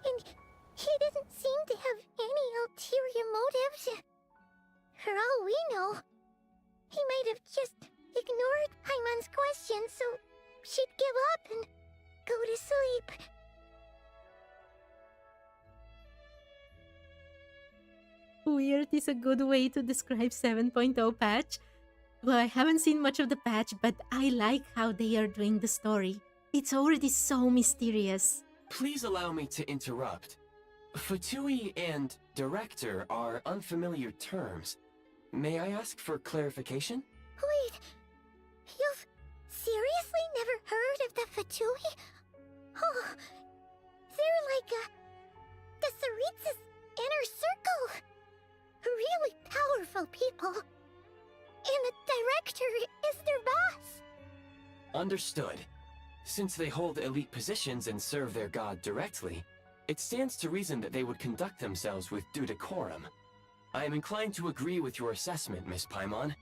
and he didn't seem to have any ulterior motives. For all we know, he might have just ignored Paimon's questions so she'd give up and go to sleep. Weird is a good way to describe 7.0 patch. Well, I haven't seen much of the patch, but I like how they are doing the story. It's already so mysterious. Please allow me to interrupt. Fatui and director are unfamiliar terms. May I ask for clarification? Wait, you've seriously never heard of the Fatui? Oh, they're like the Saritsa's inner circle. Really powerful people. And the director is their boss. Understood. Since they hold elite positions and serve their god directly, it stands to reason that they would conduct themselves with due decorum. I am inclined to agree with your assessment, Miss Paimon.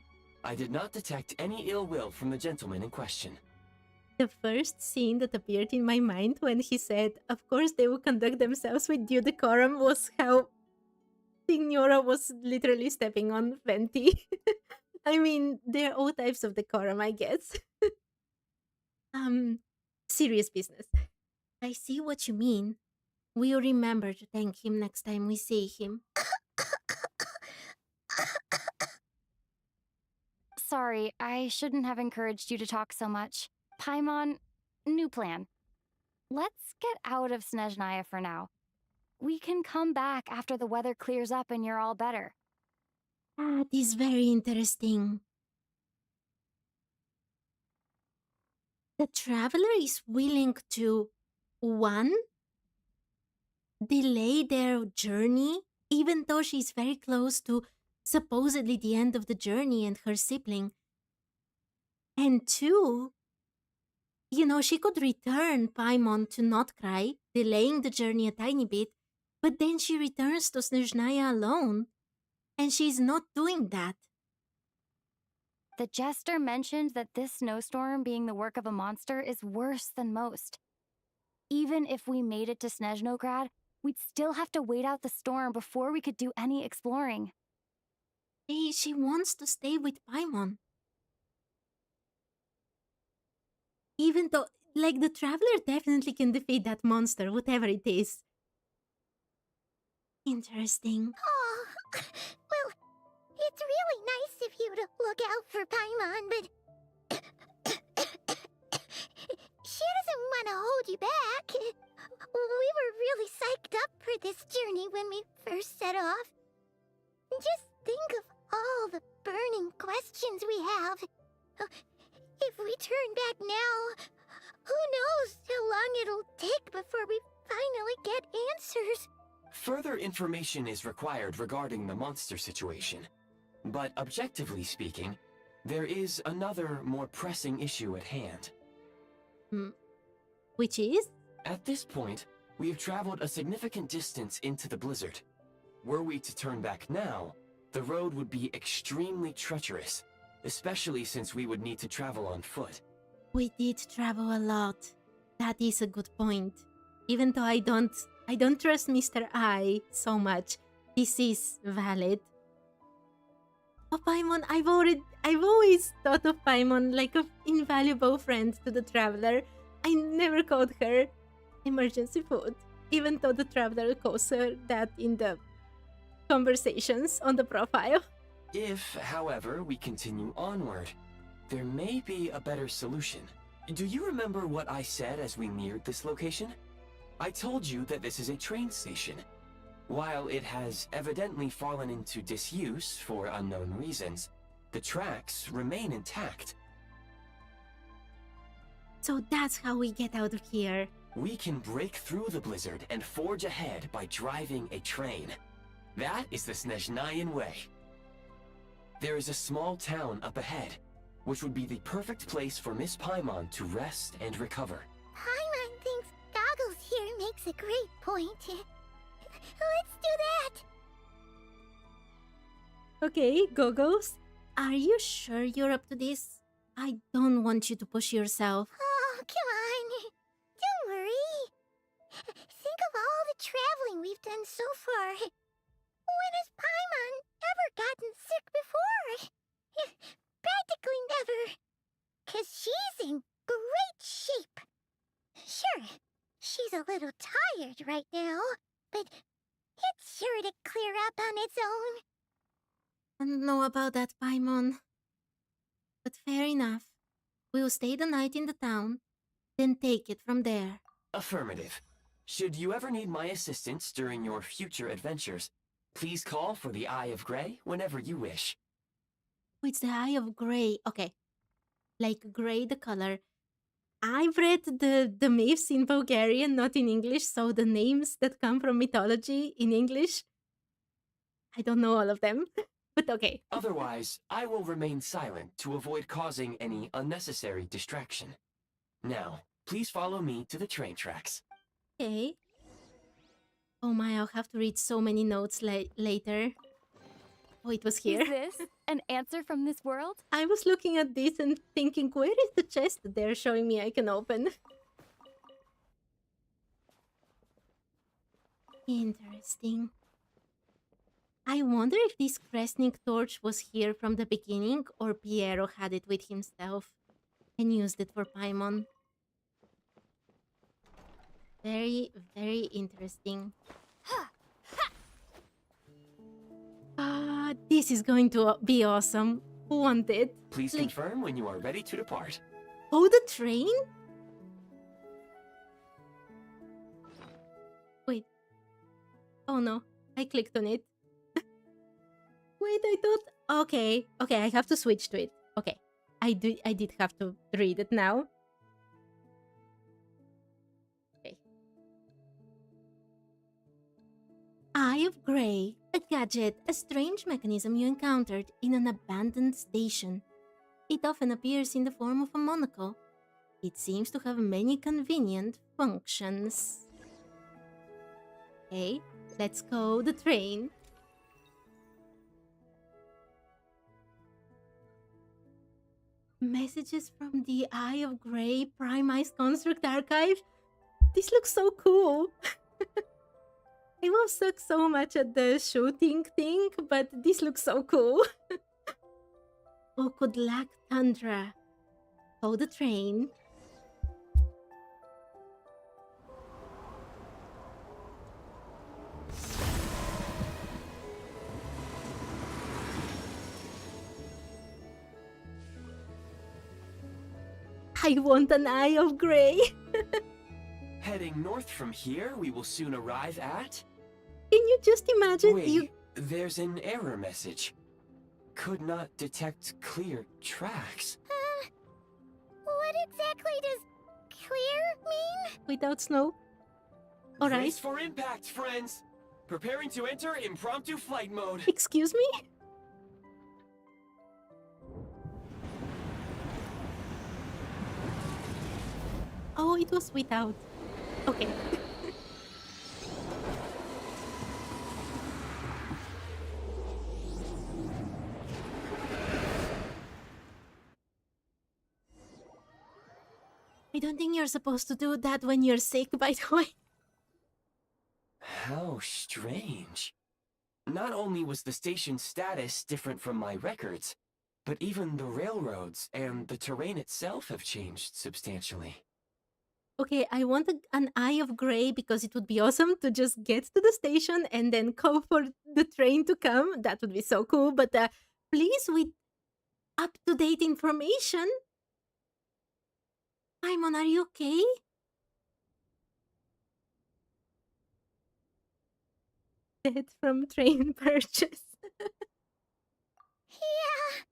I did not detect any ill will from the gentleman in question. The first scene that appeared in my mind when he said, of course they will conduct themselves with due decorum, was how Signora was literally stepping on Venti. I mean, there are all types of decorum, I guess. Serious business. I see what you mean. We'll remember to thank him next time we see him. Sorry, I shouldn't have encouraged you to talk so much. Paimon, new plan. Let's get out of Snezhnaya for now. We can come back after the weather clears up and you're all better. That is very interesting. The Traveler is willing to, one, delay their journey, even though she's very close to supposedly the end of the journey and her sibling. And two, she could return Paimon to not cry, delaying the journey a tiny bit, but then she returns to Snezhnaya alone, and she's not doing that. The jester mentioned that this snowstorm being the work of a monster is worse than most. Even if we made it to Snezhnograd, we'd still have to wait out the storm before we could do any exploring. She wants to stay with Paimon. Even though, the Traveler definitely can defeat that monster, whatever it is. Interesting. Oh, well, it's really nice of you to look out for Paimon, but she doesn't want to hold you back. We were really psyched up for this journey when we first set off. Just think of all the burning questions we have. If we turn back now, who knows how long it'll take before we finally get answers. Further information is required regarding the monster situation. But objectively speaking, there is another more pressing issue at hand. Which is? At this point, we have traveled a significant distance into the blizzard. Were we to turn back now, the road would be extremely treacherous, especially since we would need to travel on foot. We did travel a lot. That is a good point. Even though I don't trust Mr. I so much, this is valid. Oh, Paimon, I've always thought of Paimon like an invaluable friend to the traveler. I never called her emergency food, even though the traveler calls her that in the conversations on the profile. If, however, we continue onward, there may be a better solution. Do you remember what I said as we neared this location? I told you that this is a train station. While it has evidently fallen into disuse for unknown reasons, the tracks remain intact. So that's how we get out of here. We can break through the blizzard and forge ahead by driving a train. That is the Snezhnayan way. There is a small town up ahead, which would be the perfect place for Miss Paimon to rest and recover. Paimon thinks Goggles here makes a great point. Let's do that! Okay, Goggles, are you sure you're up to this? I don't want you to push yourself. Oh, come on. Don't worry. Think of all the traveling we've done so far. When has Paimon ever gotten sick before? Practically never. 'Cause she's in great shape. Sure, she's a little tired right now, but it's sure to clear up on its own. I don't know about that, Paimon. But fair enough. We'll stay the night in the town, then take it from there. Affirmative. Should you ever need my assistance during your future adventures, please call for the Eye of Grey whenever you wish. It's the Eye of Grey. Okay. Like grey the color. I've read the myths in Bulgarian, not in English, so the names that come from mythology in English, I don't know all of them, but okay. Otherwise, I will remain silent to avoid causing any unnecessary distraction. Now, please follow me to the train tracks. Okay. Oh my, I'll have to read so many notes later. Oh, it was here. Is this an answer from this world? I was looking at this and thinking, where is the chest that they're showing me I can open? Interesting. I wonder if this Kresnik torch was here from the beginning or Piero had it with himself and used it for Paimon. Very, very interesting. This is going to be awesome. Want it? Please confirm when you are ready to depart. Oh, the train? Wait. Oh no, I clicked on it. Wait, I thought... Okay, I have to switch to it. Okay, I did have to read it now. Okay. Eye of Grey, a gadget, a strange mechanism you encountered in an abandoned station. It often appears in the form of a monocle. It seems to have many convenient functions. Okay, let's go the train. Messages from the Eye of Grey Prime Construct Archive. This looks so cool. I will suck so much at the shooting thing, but this looks so cool. Who could lack Tundra? Hold the train. I want an Eye of Grey. Heading north from here, we will soon arrive at... Can you just imagine Wait, there's an error message. Could not detect clear tracks. What exactly does clear mean? without snow? Alright. Race for impact, friends! Preparing to enter impromptu flight mode. Excuse me? Oh, it was without. Okay. I don't think you're supposed to do that when you're sick, by the way. How strange. Not only was the station's status different from my records, but even the railroads and the terrain itself have changed substantially. Okay, I want an eye of gray because it would be awesome to just get to the station and then call for the train to come. That would be so cool. But please, with up-to-date information. Paimon, are you okay? Dead from train purchase. Yeah.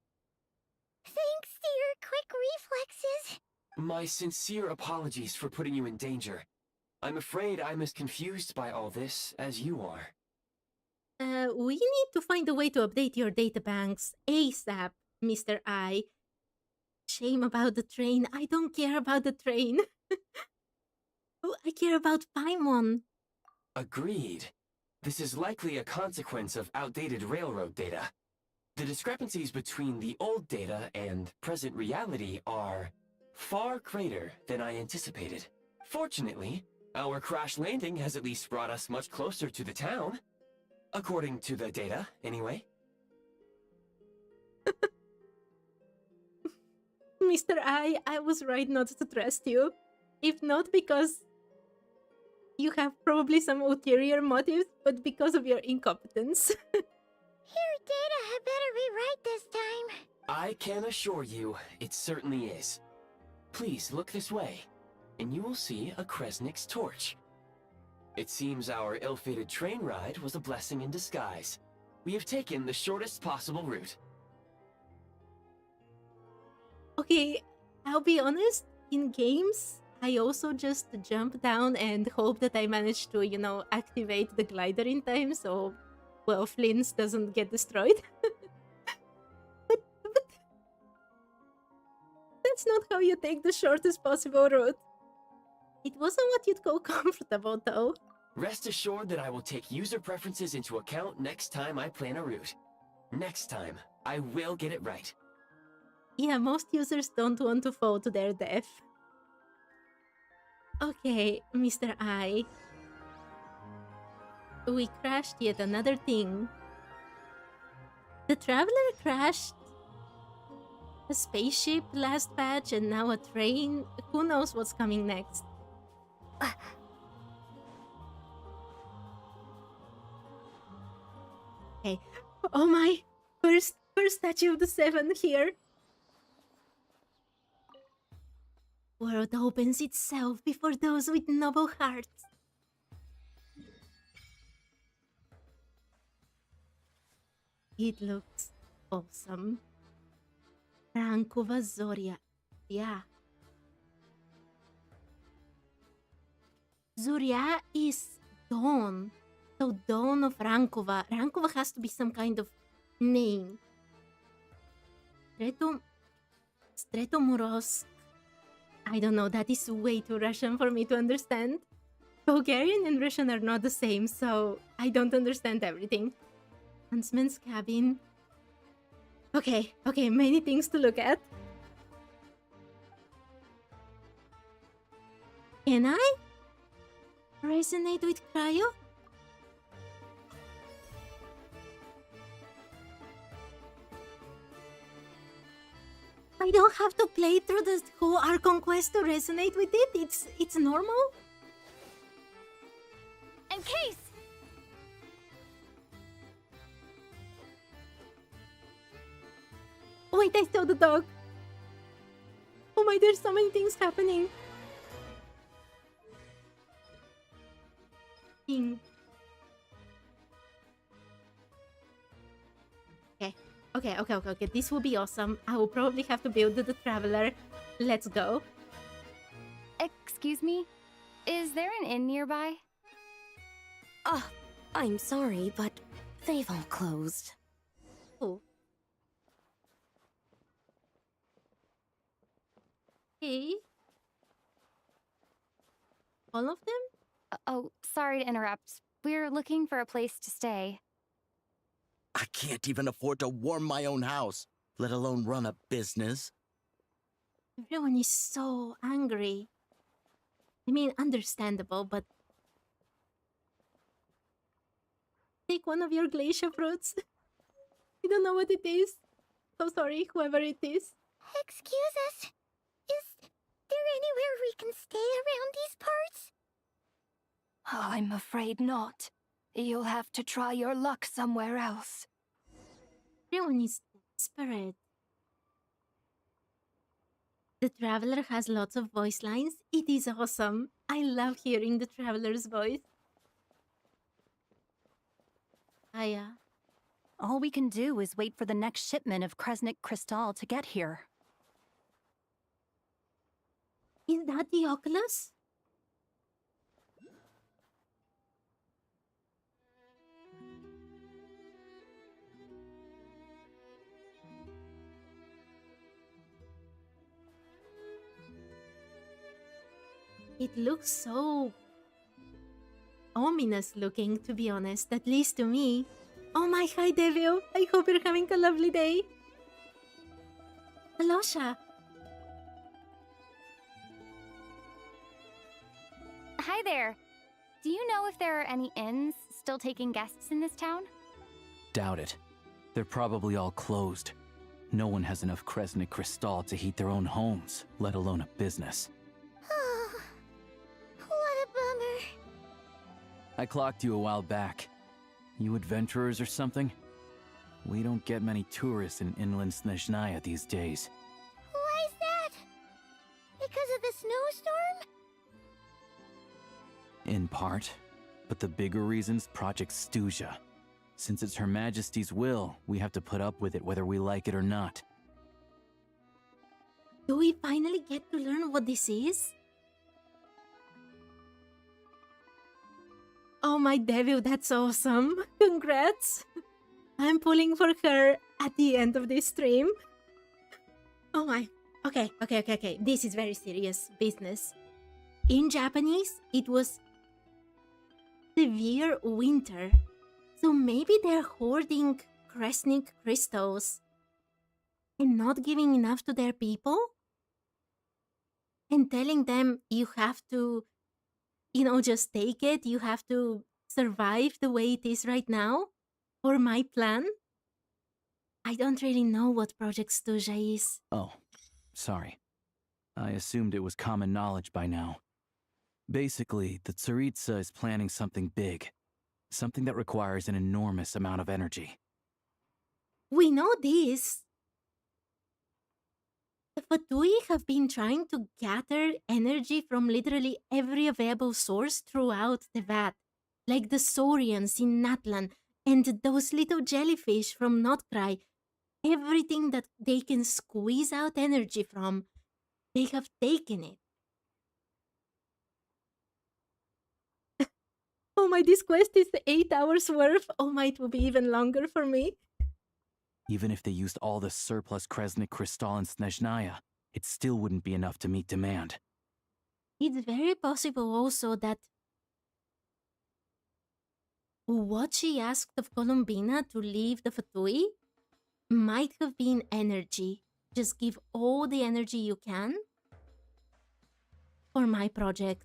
Thanks to your quick reflexes. My sincere apologies for putting you in danger. I'm afraid I'm as confused by all this as you are. We need to find a way to update your databanks ASAP, Mr. I. Shame about the train. I don't care about the train. Oh, I care about Paimon. Agreed. This is likely a consequence of outdated railroad data. The discrepancies between the old data and present reality are far greater than I anticipated. Fortunately, our crash landing has at least brought us much closer to the town. According to the data, anyway. Mr. I was right not to trust you. If not because you have probably some ulterior motives, but because of your incompetence. Your data had better be right this time. I can assure you, it certainly is. Please look this way, and you will see a Kresnik's torch. It seems our ill-fated train ride was a blessing in disguise. We have taken the shortest possible route. Okay, I'll be honest, in games, I also just jump down and hope that I manage to, activate the glider in time so, well, Flint's doesn't get destroyed. but that's not how you take the shortest possible route. It wasn't what you'd call comfortable, though. Rest assured that I will take user preferences into account next time I plan a route. Next time, I will get it right. Yeah, most users don't want to fall to their death. Okay, Mr. I. We crashed yet another thing. The Traveler crashed a spaceship last patch and now a train. Who knows what's coming next? Okay. Oh my! First statue of the seven here. World opens itself before those with noble hearts. It looks awesome. Rankova Zoria. Yeah. Zoria is dawn. So dawn of Rankova. Rankova has to be some kind of name. Stretomorsk. I don't know, that is way too Russian for me to understand. Bulgarian and Russian are not the same, so I don't understand everything. Huntsman's cabin. Okay, many things to look at. Can I resonate with Cryo? I don't have to play through the whole Archon quest to resonate with it. It's normal. And Case! Oh wait, I saw the dog. Oh my, there's so many things happening. Okay. This will be awesome. I will probably have to build the Traveler. Let's go. Excuse me? Is there an inn nearby? I'm sorry, but they've all closed. Oh. Hey. All of them? Oh, sorry to interrupt. We're looking for a place to stay. I can't even afford to warm my own house, let alone run a business. Everyone is so angry. I mean, understandable, but take one of your glacier fruits. I don't know what it is. So sorry, whoever it is. Excuse us. Is there anywhere we can stay around these parts? I'm afraid not. You'll have to try your luck somewhere else. Everyone is desperate. The Traveler has lots of voice lines. It is awesome. I love hearing the Traveler's voice. Aya. All we can do is wait for the next shipment of Kresnik Crystal to get here. Is that the Oculus? It looks so ominous looking, to be honest, at least to me. Oh my, hi Devil! I hope you're having a lovely day. Alosha! Hi there. Do you know if there are any inns still taking guests in this town? Doubt it. They're probably all closed. No one has enough Kresnik Crystal to heat their own homes, let alone a business. Oh, what a bummer. I clocked you a while back. You adventurers or something? We don't get many tourists in inland Snezhnaya these days. Why is that? Because of the snowstorm? In part. But the bigger reason's Project Stuzha. Since it's Her Majesty's will, we have to put up with it whether we like it or not. Do we finally get to learn what this is? Oh my Devil, that's awesome. Congrats. I'm pulling for her at the end of this stream. Oh my. Okay. This is very serious business. In Japanese, it was severe winter. So maybe they're hoarding Kresnik crystals and not giving enough to their people? And telling them you have to, just take it. You have to survive the way it is right now? Or my plan? I don't really know what Project Stuzha is. Oh, sorry. I assumed it was common knowledge by now. Basically, the Tsaritsa is planning something big. Something that requires an enormous amount of energy. We know this. The Fatui have been trying to gather energy from literally every available source throughout Teyvat, like the Saurians in Natlan and those little jellyfish from Notkrai. Everything that they can squeeze out energy from, they have taken it. Oh my, this quest is 8 hours worth. Oh my, it will be even longer for me. Even if they used all the surplus Kresnik Crystal in Snezhnaya, it still wouldn't be enough to meet demand. It's very possible also that what she asked of Columbina to leave the Fatui might have been energy. Just give all the energy you can for my project.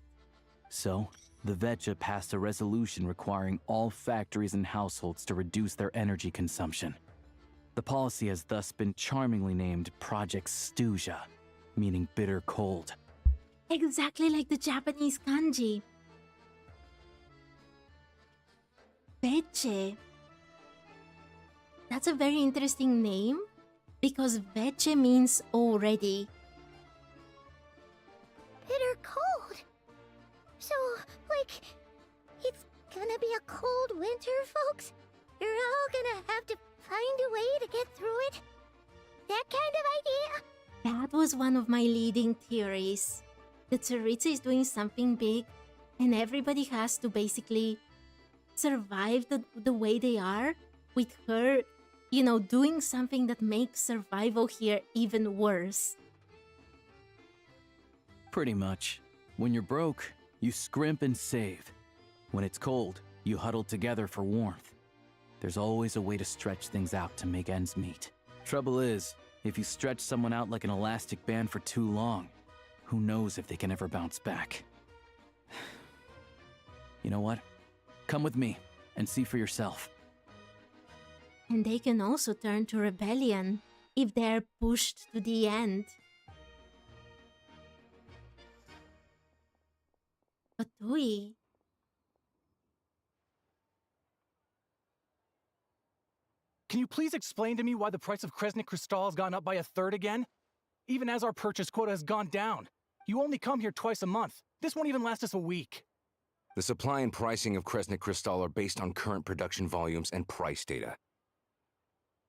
So, the Vetja passed a resolution requiring all factories and households to reduce their energy consumption. The policy has thus been charmingly named Project Stuzha, meaning bitter cold. Exactly like the Japanese kanji. Veche. That's a very interesting name because Veche means already. Bitter cold. So, it's gonna be a cold winter, folks? You're all gonna have to find a way to get through it? That kind of idea? That was one of my leading theories. The Tsaritsa is doing something big, and everybody has to basically survive the way they are, with her, doing something that makes survival here even worse. Pretty much. When you're broke, you scrimp and save. When it's cold, you huddle together for warmth. There's always a way to stretch things out to make ends meet. Trouble is, if you stretch someone out like an elastic band for too long, who knows if they can ever bounce back. You know what? Come with me and see for yourself. And they can also turn to rebellion if they're pushed to the end. But Tui, Can you please explain to me why the price of Kresnik Crystal has gone up by 1/3 again? Even as our purchase quota has gone down. You only come here twice a month. This won't even last us a week. The supply and pricing of Kresnik Crystal are based on current production volumes and price data.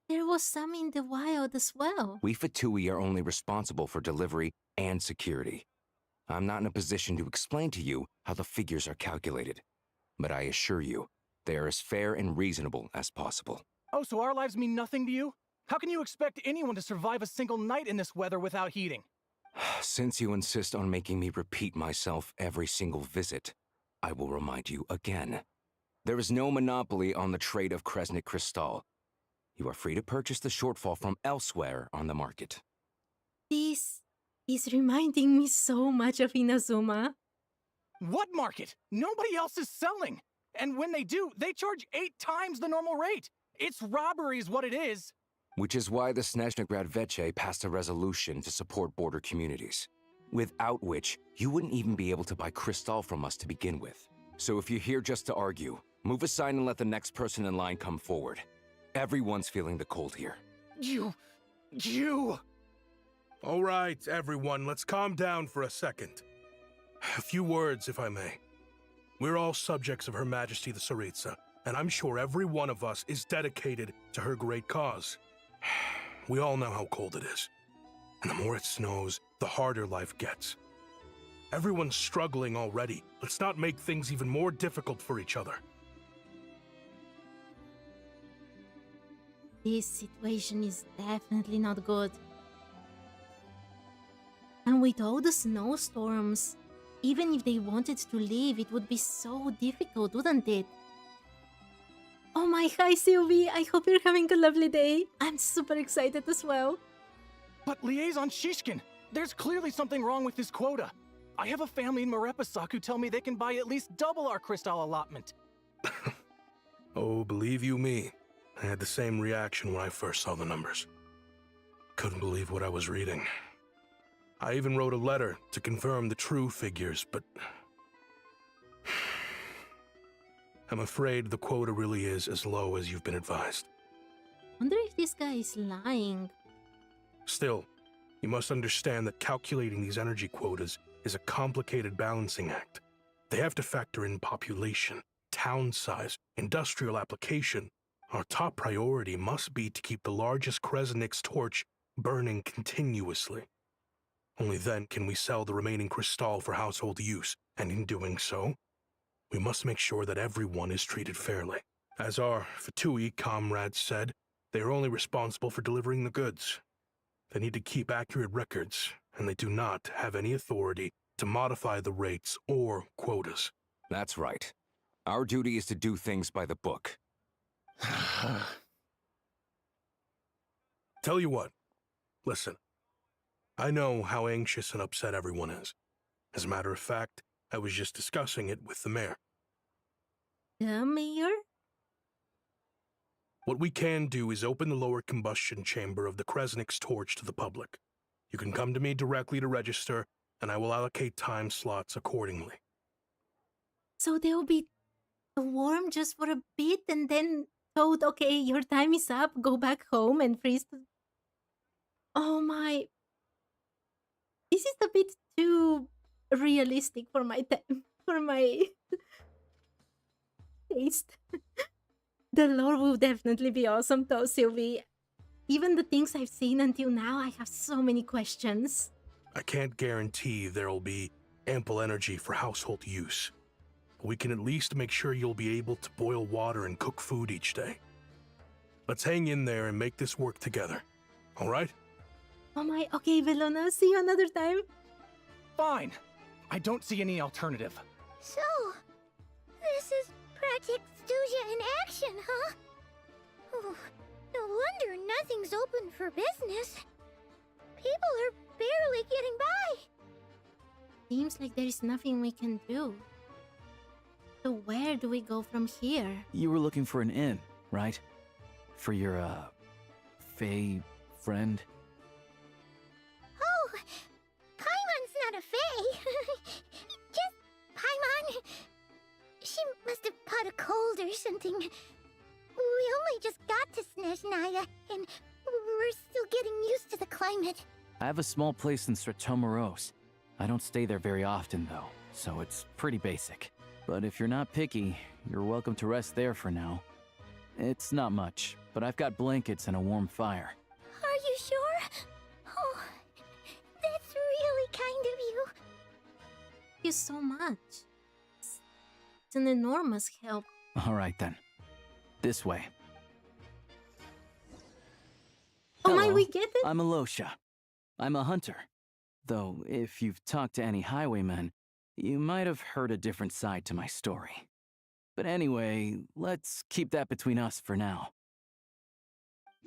there was some in the wild as well. We Fatui are only responsible for delivery and security. I'm not in a position to explain to you how the figures are calculated, but I assure you, they are as fair and reasonable as possible. Oh, so our lives mean nothing to you? How can you expect anyone to survive a single night in this weather without heating? Since you insist on making me repeat myself every single visit, I will remind you again. There is no monopoly on the trade of Kresnik Crystal. You are free to purchase the shortfall from elsewhere on the market. This is reminding me so much of Inazuma. What market? Nobody else is selling. And when they do, they charge 8 times the normal rate. It's robbery is what it is. Which is why the Snezhnaya Odette passed a resolution to support border communities, without which you wouldn't even be able to buy crystal from us to begin with. So if you're here just to argue, move aside and let the next person in line come forward. Everyone's feeling the cold here. You... All right, everyone, let's calm down for a second. A few words, if I may. We're all subjects of Her Majesty the Tsaritsa, and I'm sure every one of us is dedicated to her great cause. We all know how cold it is. And the more it snows, the harder life gets. Everyone's struggling already. Let's not make things even more difficult for each other. This situation is definitely not good. And with all the snowstorms, even if they wanted to leave, it would be so difficult, wouldn't it? Oh my, hi Sylvie, I hope you're having a lovely day. I'm super excited as well. But Liaison Shishkin, there's clearly something wrong with this quota. I have a family in Marepasak who tell me they can buy at least double our crystal allotment. Oh, believe you me, I had the same reaction when I first saw the numbers. Couldn't believe what I was reading. I even wrote a letter to confirm the true figures, but I'm afraid the quota really is as low as you've been advised. Wonder if this guy is lying. Still, you must understand that calculating these energy quotas is a complicated balancing act. They have to factor in population, town size, industrial application. Our top priority must be to keep the largest Kresnik's torch burning continuously. Only then can we sell the remaining crystal for household use, and in doing so, we must make sure that everyone is treated fairly. As our Fatui comrades said, they are only responsible for delivering the goods. They need to keep accurate records, and they do not have any authority to modify the rates or quotas. That's right. Our duty is to do things by the book. Tell you what, listen. I know how anxious and upset everyone is. As a matter of fact, I was just discussing it with the mayor. The mayor? What we can do is open the lower combustion chamber of the Kresnik's torch to the public. You can come to me directly to register, and I will allocate time slots accordingly. So they'll be warm just for a bit and then told, okay, your time is up, go back home and freeze. Oh my. This is a bit too realistic for my taste. The lore will definitely be awesome though, Sylvie. Even the things I've seen until now, I have so many questions. I can't guarantee there'll be ample energy for household use. We can at least make sure you'll be able to boil water and cook food each day. Let's hang in there and make this work together, all right? Oh my, okay, Velona, see you another time. Fine. I don't see any alternative. So, this is Project Stuja in action, huh? Oh, no wonder nothing's open for business. People are barely getting by. Seems like there is nothing we can do. So where do we go from here? You were looking for an inn, right? For your, Fae friend? Oh, Paimon's not a fae. Just Paimon. She must have caught a cold or something. We only just got to Snezhnaya, and we're still getting used to the climate. I have a small place in Stratomaros. I don't stay there very often, though, so it's pretty basic. But if you're not picky, you're welcome to rest there for now. It's not much, but I've got blankets and a warm fire. Are you sure? Oh, that's really kind of you. Thank you so much. It's an enormous help. All right, then. This way. Oh my, Hello, we get it? I'm Alosha. I'm a hunter. Though, if you've talked to any highwaymen, you might have heard a different side to my story. But anyway, let's keep that between us for now.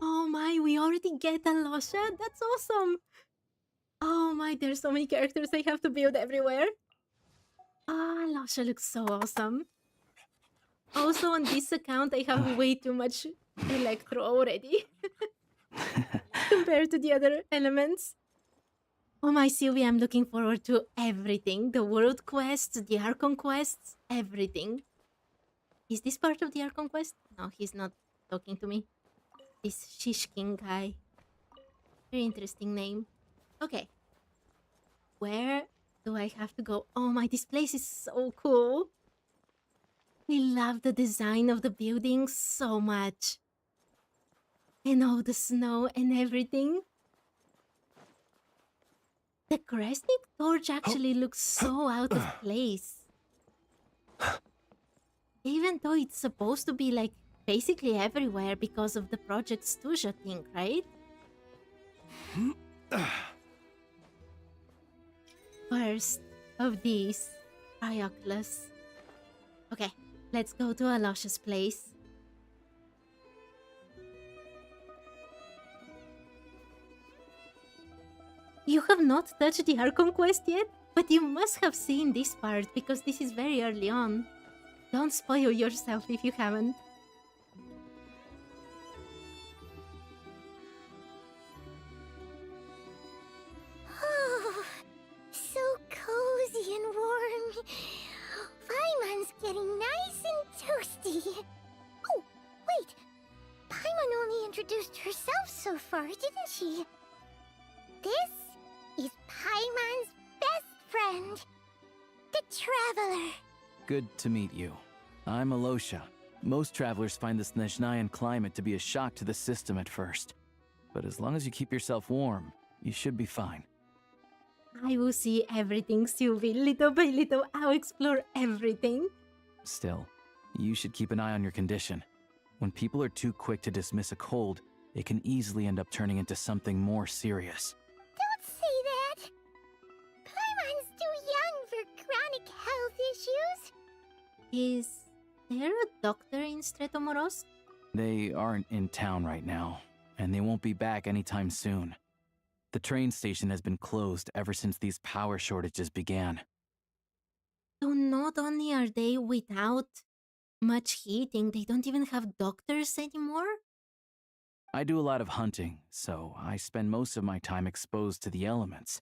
Oh my, we already get Alosha? That's awesome! Oh my, there's so many characters I have to build everywhere. Ah, Alosha looks so awesome. Also, on this account, I have way too much Electro already. Compared to the other elements. Oh my, Sylvia, I'm looking forward to everything. The world quests, the Archon quests, everything. Is this part of the Archon quest? No, he's not talking to me. This Shishkin guy. Very interesting name. Okay. Where do I have to go? Oh my, this place is so cool. I love the design of the buildings so much. And all the snow and everything. The Kresnik torch actually looks so out of place. Even though it's supposed to be like basically everywhere because of the Project Stuja thing, right? First of these, Trioculus. Okay, let's go to Alosha's place. You have not touched the Archon quest yet? But you must have seen this part because this is very early on. Don't spoil yourself if you haven't. Oh, so cozy and warm. Paimon's getting nice and toasty. Oh, wait. Paimon only introduced herself so far, didn't she? This is Paimon's best friend, the Traveler. Good to meet you. I'm Alosha. Most travelers find the Snezhnayan climate to be a shock to the system at first. But as long as you keep yourself warm, you should be fine. I will see everything, Sylvie. Little by little, I'll explore everything. Still, you should keep an eye on your condition. When people are too quick to dismiss a cold, it can easily end up turning into something more serious. Don't say that. Paimon's too young for chronic health issues. Is there a doctor in Stratomoros? They aren't in town right now, and they won't be back anytime soon. The train station has been closed ever since these power shortages began. So not only are they without much heating, they don't even have doctors anymore? I do a lot of hunting, so I spend most of my time exposed to the elements.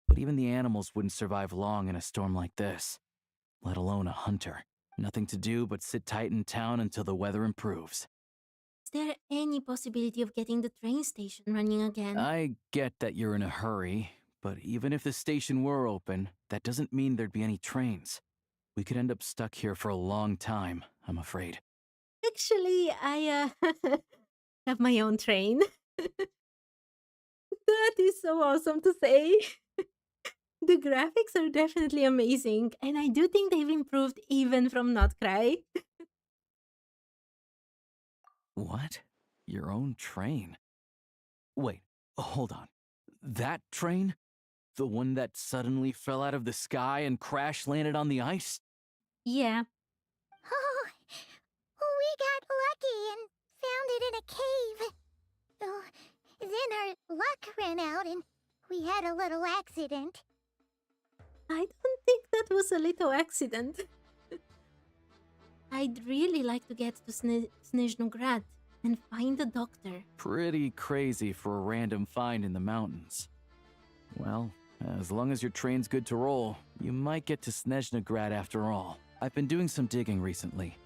But even the animals wouldn't survive long in a storm like this, let alone a hunter. Nothing to do but sit tight in town until the weather improves. Is there any possibility of getting the train station running again? I get that you're in a hurry, but even if the station were open, that doesn't mean there'd be any trains. We could end up stuck here for a long time, I'm afraid. Actually, I have my own train. That is so awesome to say. The graphics are definitely amazing, and I do think they've improved even from Not Cry. What? Your own train? Wait, hold on. That train? The one that suddenly fell out of the sky and crash landed on the ice? Yeah. Oh, we got lucky and found it in a cave. Oh, then our luck ran out and we had a little accident. I don't think that was a little accident. I'd really like to get to Snezhnograd and find a doctor. Pretty crazy for a random find in the mountains. Well, as long as your train's good to roll, you might get to Snezhnograd after all. I've been doing some digging recently.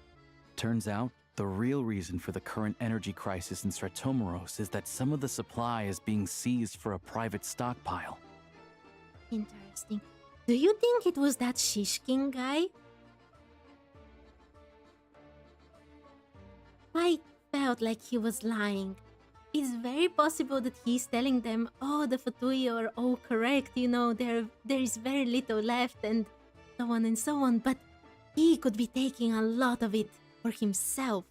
Turns out, the real reason for the current energy crisis in Stratomoros is that some of the supply is being seized for a private stockpile. Interesting. Do you think it was that Shishkin guy? I felt like he was lying. It's very possible that he's telling them, oh, the Fatui are all correct, you know, there is very little left and so on, but he could be taking a lot of it for himself.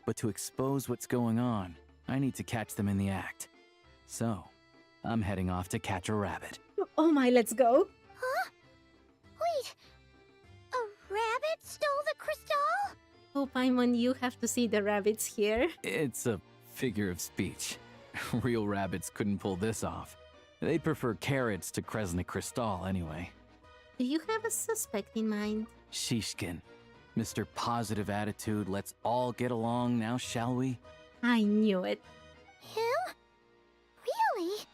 But to expose what's going on, I need to catch them in the act. So, I'm heading off to catch a rabbit. Oh my, let's go. Huh? Wait, a rabbit stole the crystal? Oh, Paimon, you have to see the rabbits here. It's a figure of speech. Real rabbits couldn't pull this off. They'd prefer carrots to Kresnik Crystal anyway. Do you have a suspect in mind? Shishkin. Mr. Positive Attitude, let's all get along now, shall we? I knew it. Him? Really?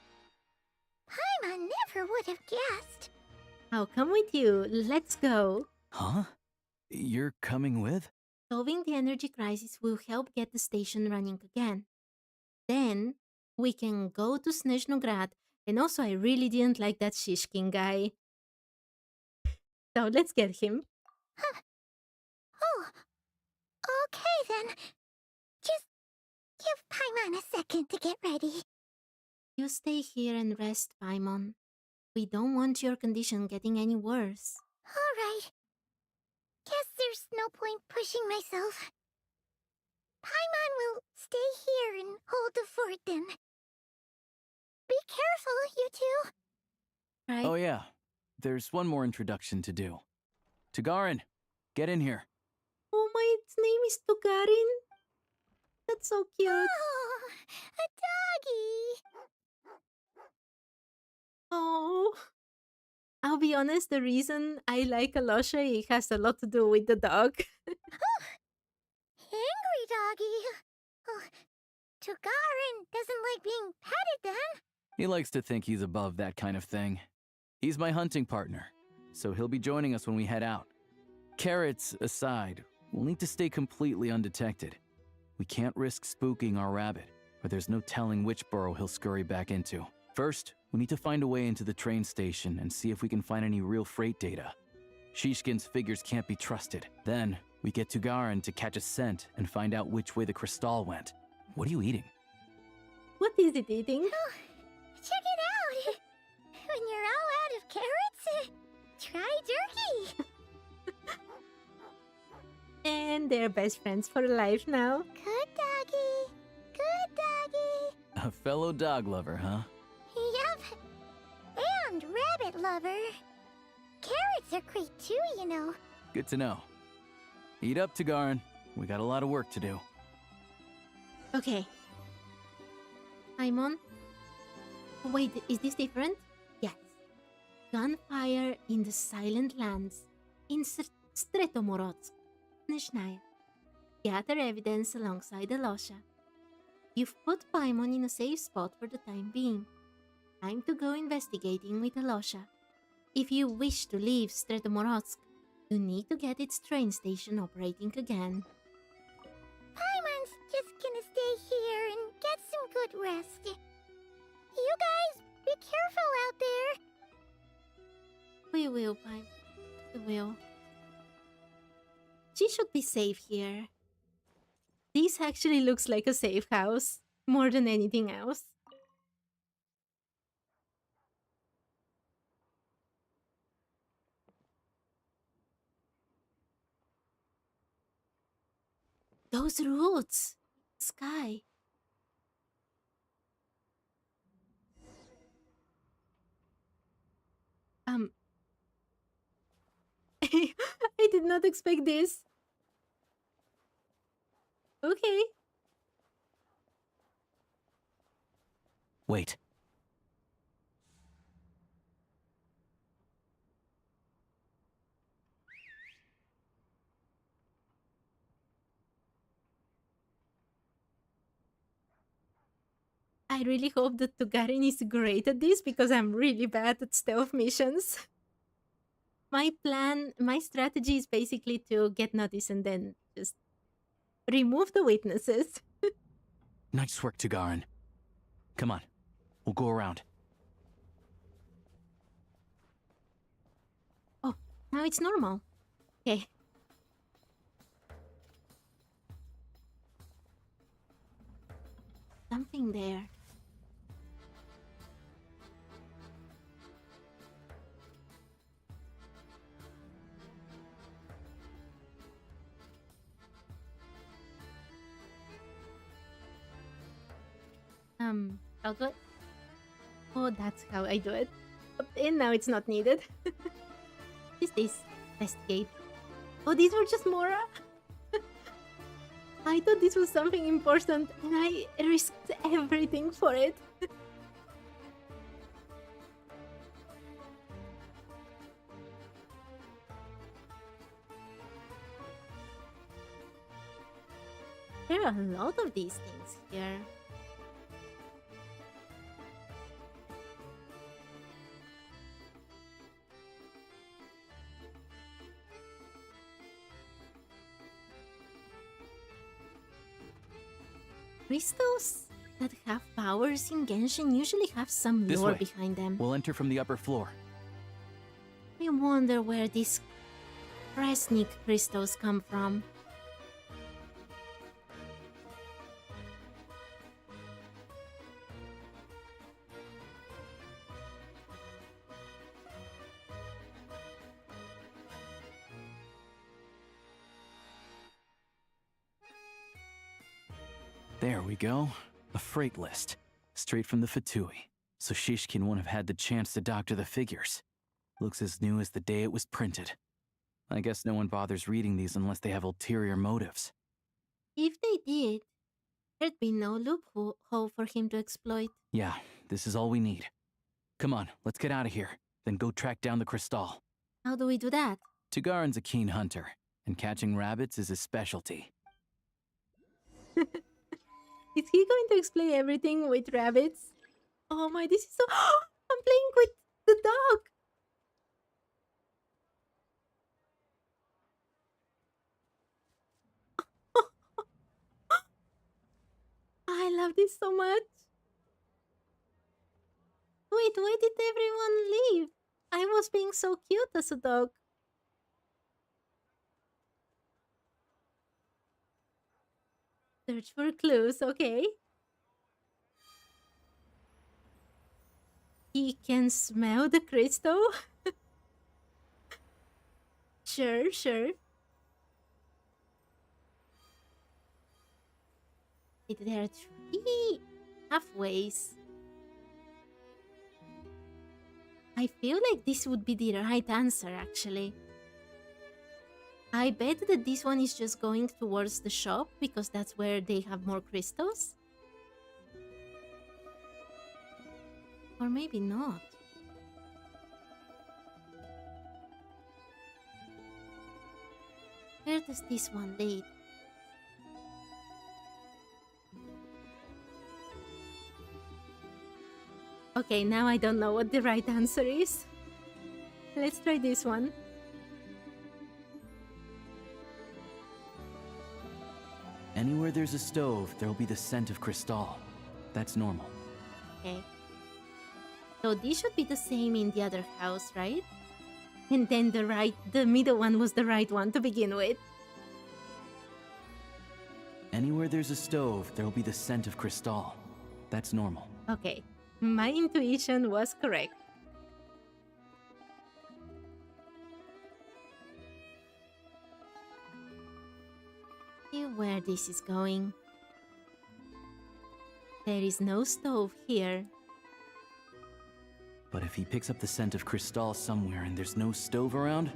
Paimon never would have guessed. I'll come with you. Let's go. Huh? You're coming with? Solving the energy crisis will help get the station running again. Then, we can go to Snezhnograd, and also I really didn't like that Shishkin guy. So let's get him. Huh. Oh, okay then. Just give Paimon a second to get ready. You stay here and rest, Paimon. We don't want your condition getting any worse. Alright. Guess there's no point pushing myself. Paimon will stay here and hold the fort then. Be careful, you two. Right? Oh yeah, there's one more introduction to do. Tugarin, get in here. Oh my, its name is Tugarin. That's so cute. Oh, a doggy. Oh. I'll be honest, the reason I like Alosha, it has a lot to do with the dog. Angry doggy. Oh, Tugarin doesn't like being petted then. He likes to think he's above that kind of thing. He's my hunting partner, so he'll be joining us when we head out. Carrots aside, we'll need to stay completely undetected. We can't risk spooking our rabbit, or there's no telling which burrow he'll scurry back into. First, we need to find a way into the train station and see if we can find any real freight data. Shishkin's figures can't be trusted. Then, we get Tugarin to catch a scent and find out which way the crystal went. What are you eating? What is it eating? Oh, check it out. When you're all out of carrots, try jerky. And they're best friends for life now. Good doggy. Good doggy. A fellow dog lover, huh? Yup. And rabbit lover. Carrots are great too, you know. Good to know. Eat up, Tugarin. We got a lot of work to do. Okay. Paimon? Wait, is this different? Yes. Gunfire in the Silent Lands. In Stratomoros. Snezhnaya. Gather evidence alongside Alosha. You've put Paimon in a safe spot for the time being. Time to go investigating with Alosha. If you wish to leave Stratomoros, you need to get its train station operating again. Paimon's just gonna stay here and get some good rest. You guys, be careful out there. We will, Paimon. We will. She should be safe here. This actually looks like a safe house, more than anything else. Those roots! Sky! I did not expect this. Okay. Wait. I really hope that Tugarin is great at this because I'm really bad at stealth missions. My strategy is basically to get noticed and then just remove the witnesses. Nice work, Tugarin. Come on, we'll go around. Oh, now it's normal. Okay. Something there. How do I? Oh, that's how I do it. And now it's not needed. What is this? Investigate. Oh, these were just more. I thought this was something important, and I risked everything for it. There are a lot of these things here. Crystals that have powers in Genshin usually have some This lore way. behind them. We'll enter from the upper floor. I wonder where these Kresnik crystals come from. There we go. A freight list. Straight from the Fatui. So Shishkin won't have had the chance to doctor the figures. Looks as new as the day it was printed. I guess no one bothers reading these unless they have ulterior motives. If they did, there'd be no loophole for him to exploit. Yeah, this is all we need. Come on, let's get out of here. Then go track down the crystal. How do we do that? Tugarin's a keen hunter, and catching rabbits is his specialty. Is he going to explain everything with rabbits? Oh my, this is so... I'm playing with the dog! I love this so much. Wait, why did everyone leave? I was being so cute as a dog. Search for clues, okay. He can smell the crystal? Sure, sure. There are 3 halfways. I feel like this would be the right answer, actually. I bet that this one is just going towards the shop because that's where they have more crystals. Or maybe not. Where does this one lead? Okay, now I don't know what the right answer is. Let's try this one. Anywhere there's a stove, there'll be the scent of crystal. That's normal. Okay. So this should be the same in the other house, right? And then the middle one was the right one to begin with. Anywhere there's a stove, there'll be the scent of crystal. That's normal. Okay, my intuition was correct. See where this is going. There is no stove here. But if he picks up the scent of crystal somewhere and there's no stove around,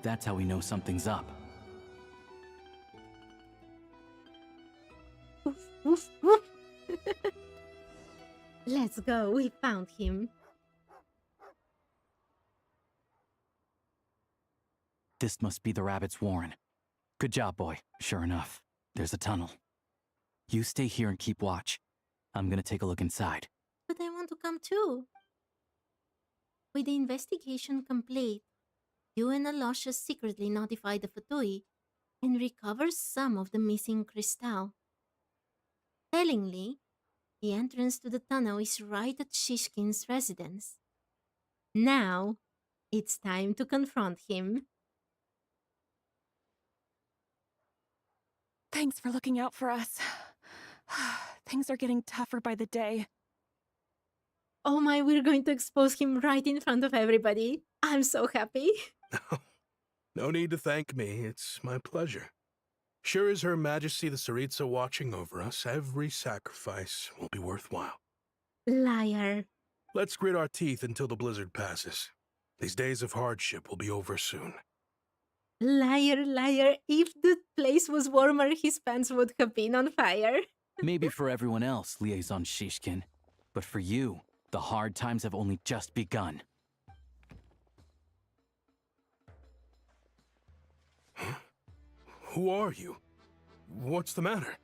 that's how we know something's up. Woof, woof, woof. Let's go, we found him. This must be the rabbit's warren. Good job, boy. Sure enough, there's a tunnel. You stay here and keep watch. I'm gonna take a look inside. But I want to come too. With the investigation complete, you and Alosha secretly notify the Fatui and recover some of the missing crystal. Tellingly, the entrance to the tunnel is right at Shishkin's residence. Now, it's time to confront him. Thanks for looking out for us. Things are getting tougher by the day. Oh my, we're going to expose him right in front of everybody. I'm so happy. No need to thank me. It's my pleasure. Sure as Her Majesty the Tsaritsa watching over us, every sacrifice will be worthwhile. Liar. Let's grit our teeth until the blizzard passes. These days of hardship will be over soon. Liar, liar. If the place was warmer, his pants would have been on fire. Maybe for everyone else, Liaison Shishkin. But for you, the hard times have only just begun. Huh? Who are you? What's the matter?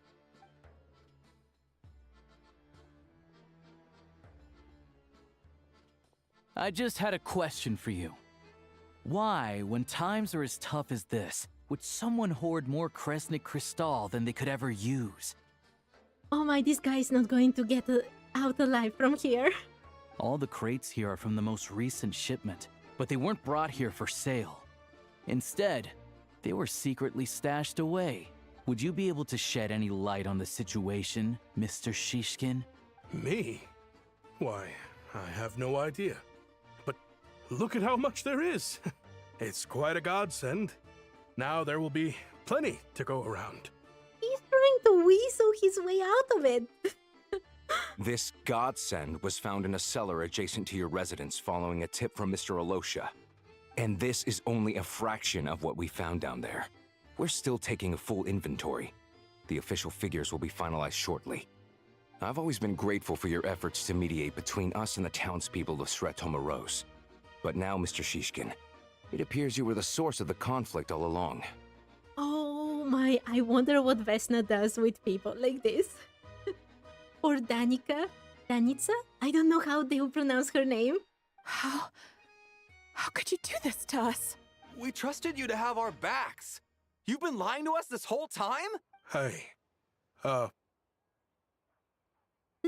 I just had a question for you. Why, when times are as tough as this, would someone hoard more Kresnik Crystal than they could ever use? Oh my, this guy is not going to get out alive from here. All the crates here are from the most recent shipment, but they weren't brought here for sale. Instead, they were secretly stashed away. Would you be able to shed any light on the situation, Mr. Shishkin? Me? Why, I have no idea. But look at how much there is. It's quite a godsend. Now there will be plenty to go around. He's trying to weasel his way out of it. This godsend was found in a cellar adjacent to your residence following a tip from Mr. Alosha. And this is only a fraction of what we found down there. We're still taking a full inventory. The official figures will be finalized shortly. I've always been grateful for your efforts to mediate between us and the townspeople of Sretomaros. But now, Mr. Shishkin, it appears you were the source of the conflict all along. Oh my, I wonder what Vesna does with people like this. Or Danica? Danica? I don't know how they will pronounce her name. How could you do this to us? We trusted you to have our backs. You've been lying to us this whole time? Hey, The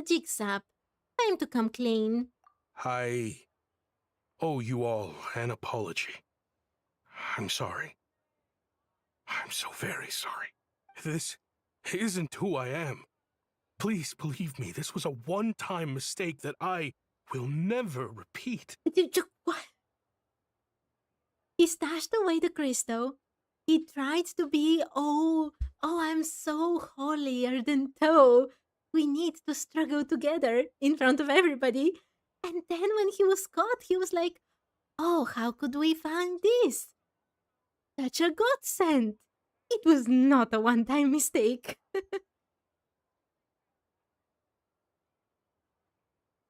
Jigsaw. Time to come clean. I owe you all an apology. I'm sorry. I'm so very sorry. This isn't who I am. Please believe me, this was a one-time mistake that I will never repeat. What? He stashed away the crystal. He tried to be, oh, I'm so holier than thou. We need to struggle together in front of everybody. And then when he was caught, he was like, oh, how could we find this? Such a godsend. It was not a one-time mistake.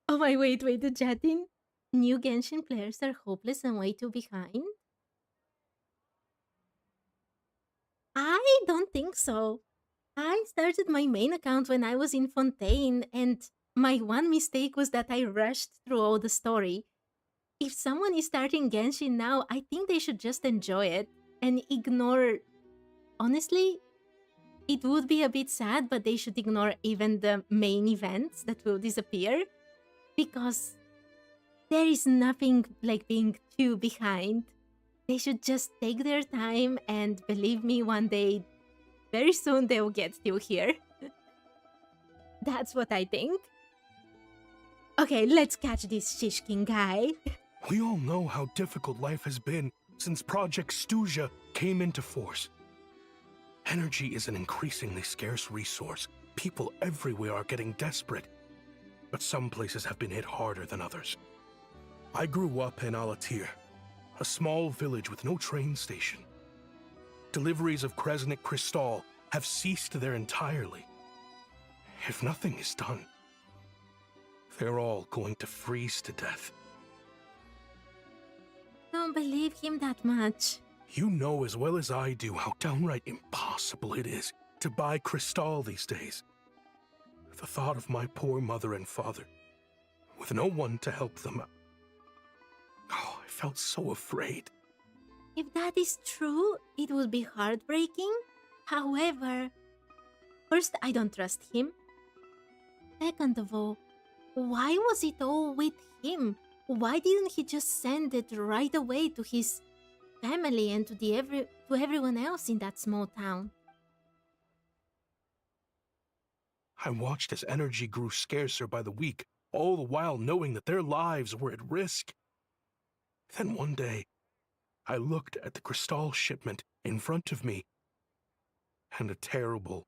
Oh my, wait, the chatting. New Genshin players are hopeless and way too behind? I don't think so. I started my main account when I was in Fontaine, and my one mistake was that I rushed through all the story. If someone is starting Genshin now, I think they should just enjoy it and ignore... Honestly, it would be a bit sad, but they should ignore even the main events that will disappear, because there is nothing like being too behind. They should just take their time, and believe me, one day, very soon they will get still here. That's what I think. Okay, let's catch this Shishkin guy. We all know how difficult life has been since Project Stuja came into force. Energy is an increasingly scarce resource. People everywhere are getting desperate. But some places have been hit harder than others. I grew up in Alatir, a small village with no train station. Deliveries of Kresnik Crystal have ceased there entirely. If nothing is done, they're all going to freeze to death. Don't believe him that much. You know as well as I do how downright impossible it is to buy Crystal these days. The thought of my poor mother and father, with no one to help them. Oh, I felt so afraid. If that is true, it would be heartbreaking. However, first, I don't trust him. Second of all, why was it all with him? Why didn't he just send it right away to his family and to everyone else in that small town? I watched as energy grew scarcer by the week, all the while knowing that their lives were at risk. Then one day, I looked at the crystal shipment in front of me, and a terrible,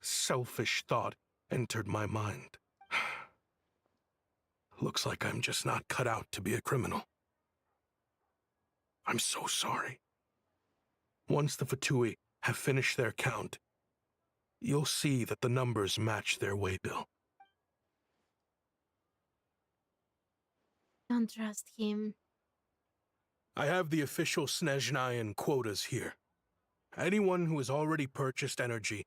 selfish thought entered my mind. Looks like I'm just not cut out to be a criminal. I'm so sorry. Once the Fatui have finished their count, you'll see that the numbers match their waybill. Don't trust him. I have the official Snezhnayan quotas here. Anyone who has already purchased energy,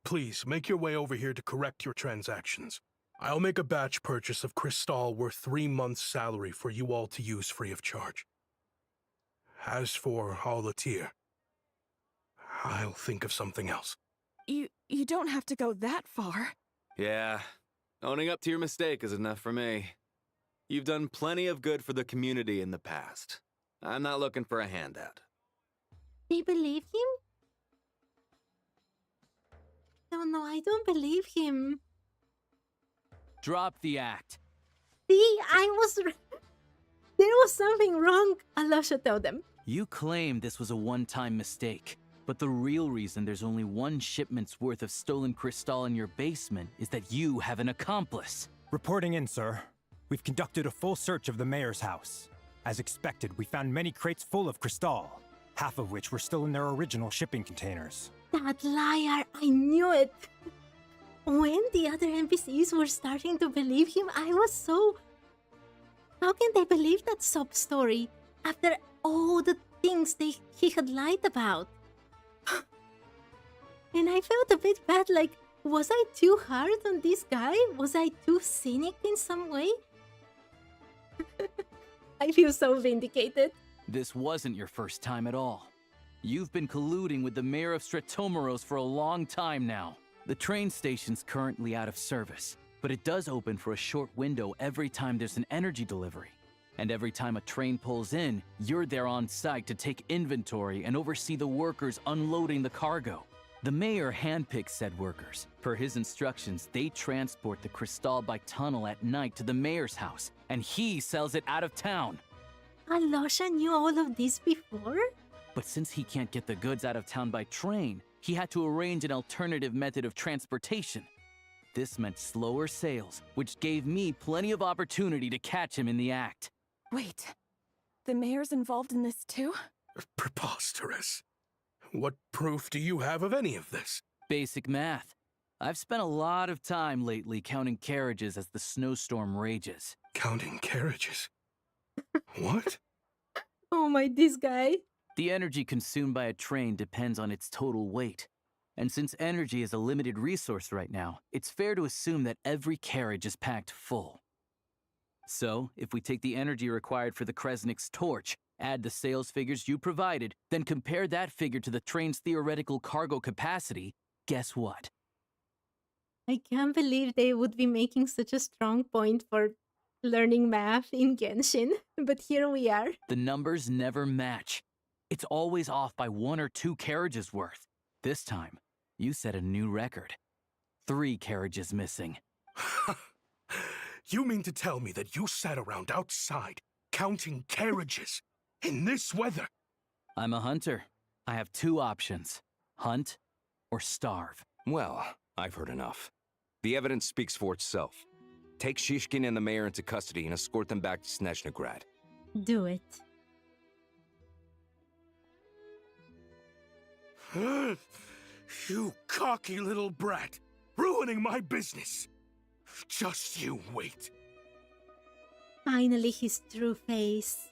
please make your way over here to correct your transactions. I'll make a batch purchase of crystal worth 3 months' salary for you all to use free of charge. As for Alatir, I'll think of something else. You don't have to go that far. Yeah, owning up to your mistake is enough for me. You've done plenty of good for the community in the past. I'm not looking for a handout. They believe him? No, I don't believe him. Drop the act. See, there was something wrong. Allah should tell them. You claim this was a one-time mistake, but the real reason there's only one shipment's worth of stolen crystal in your basement is that you have an accomplice. Reporting in, sir. We've conducted a full search of the mayor's house. As expected, we found many crates full of crystal, half of which were still in their original shipping containers. That liar, I knew it. When the other NPCs were starting to believe him, I was so... How can they believe that sob story after all the things he had lied about? And I felt a bit bad, like, was I too hard on this guy? Was I too cynic in some way? I feel so vindicated. This wasn't your first time at all. You've been colluding with the mayor of Stratomeros for a long time now. The train station's currently out of service, but it does open for a short window every time there's an energy delivery. And every time a train pulls in, you're there on site to take inventory and oversee the workers unloading the cargo. The mayor handpicks said workers. Per his instructions, they transport the crystal by tunnel at night to the mayor's house, and he sells it out of town. Alosha knew all of this before? But since he can't get the goods out of town by train, he had to arrange an alternative method of transportation. This meant slower sales, which gave me plenty of opportunity to catch him in the act. Wait, the mayor's involved in this too? Preposterous. What proof do you have of any of this? Basic math. I've spent a lot of time lately counting carriages as the snowstorm rages. Counting carriages? What? Oh my, this guy. The energy consumed by a train depends on its total weight. And since energy is a limited resource right now, it's fair to assume that every carriage is packed full. So, if we take the energy required for the Kresnik's torch, add the sales figures you provided, then compare that figure to the train's theoretical cargo capacity, guess what? I can't believe they would be making such a strong point for learning math in Genshin, but here we are. The numbers never match. It's always off by 1 or 2 carriages worth. This time, you set a new record. 3 carriages missing. You mean to tell me that you sat around outside, counting carriages, in this weather? I'm a hunter. I have 2 options. Hunt or starve. Well, I've heard enough. The evidence speaks for itself. Take Shishkin and the mayor into custody and escort them back to Snezhnaya. Do it. You cocky little brat, ruining my business. Just you wait. Finally, his true face.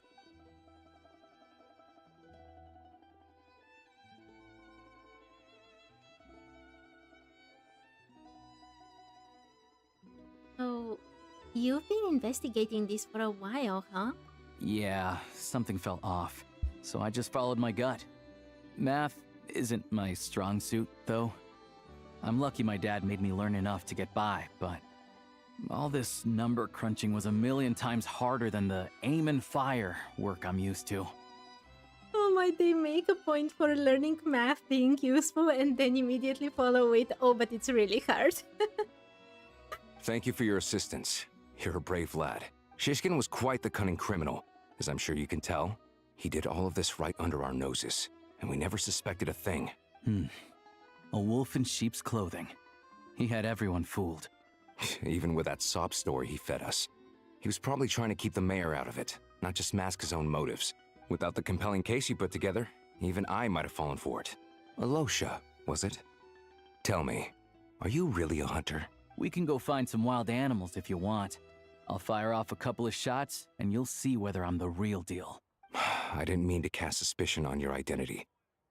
You've been investigating this for a while, huh? Yeah, something felt off, so I just followed my gut. Math isn't my strong suit, though. I'm lucky my dad made me learn enough to get by, but all this number crunching was a million times harder than the aim and fire work I'm used to. Oh my, they make a point for learning math being useful and then immediately follow with, oh, but it's really hard. Thank you for your assistance. You're a brave lad. Shishkin was quite the cunning criminal, as I'm sure you can tell. He did all of this right under our noses, and we never suspected a thing. A wolf in sheep's clothing. He had everyone fooled. Even with that sob story he fed us. He was probably trying to keep the mayor out of it, not just mask his own motives. Without the compelling case he put together, even I might have fallen for it. Alosha, was it? Tell me, are you really a hunter? We can go find some wild animals if you want. I'll fire off a couple of shots, and you'll see whether I'm the real deal. I didn't mean to cast suspicion on your identity.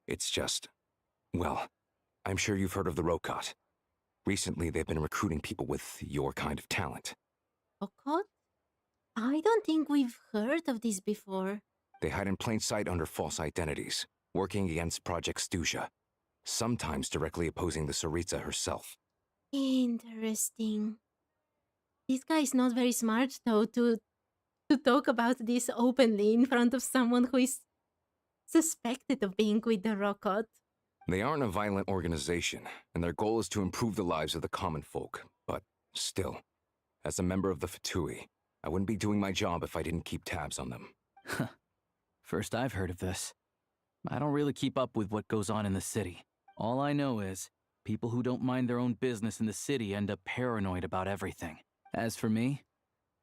It's just... well, I'm sure you've heard of the Rokot. Recently, they've been recruiting people with your kind of talent. Okot? I don't think we've heard of this before. They hide in plain sight under false identities, working against Project Stuzha, sometimes directly opposing the Tsaritsa herself. Interesting. This guy is not very smart, though, to talk about this openly in front of someone who is suspected of being with the Rokot. They aren't a violent organization, and their goal is to improve the lives of the common folk. But still, as a member of the Fatui, I wouldn't be doing my job if I didn't keep tabs on them. First I've heard of this. I don't really keep up with what goes on in the city. All I know is, people who don't mind their own business in the city end up paranoid about everything. As for me,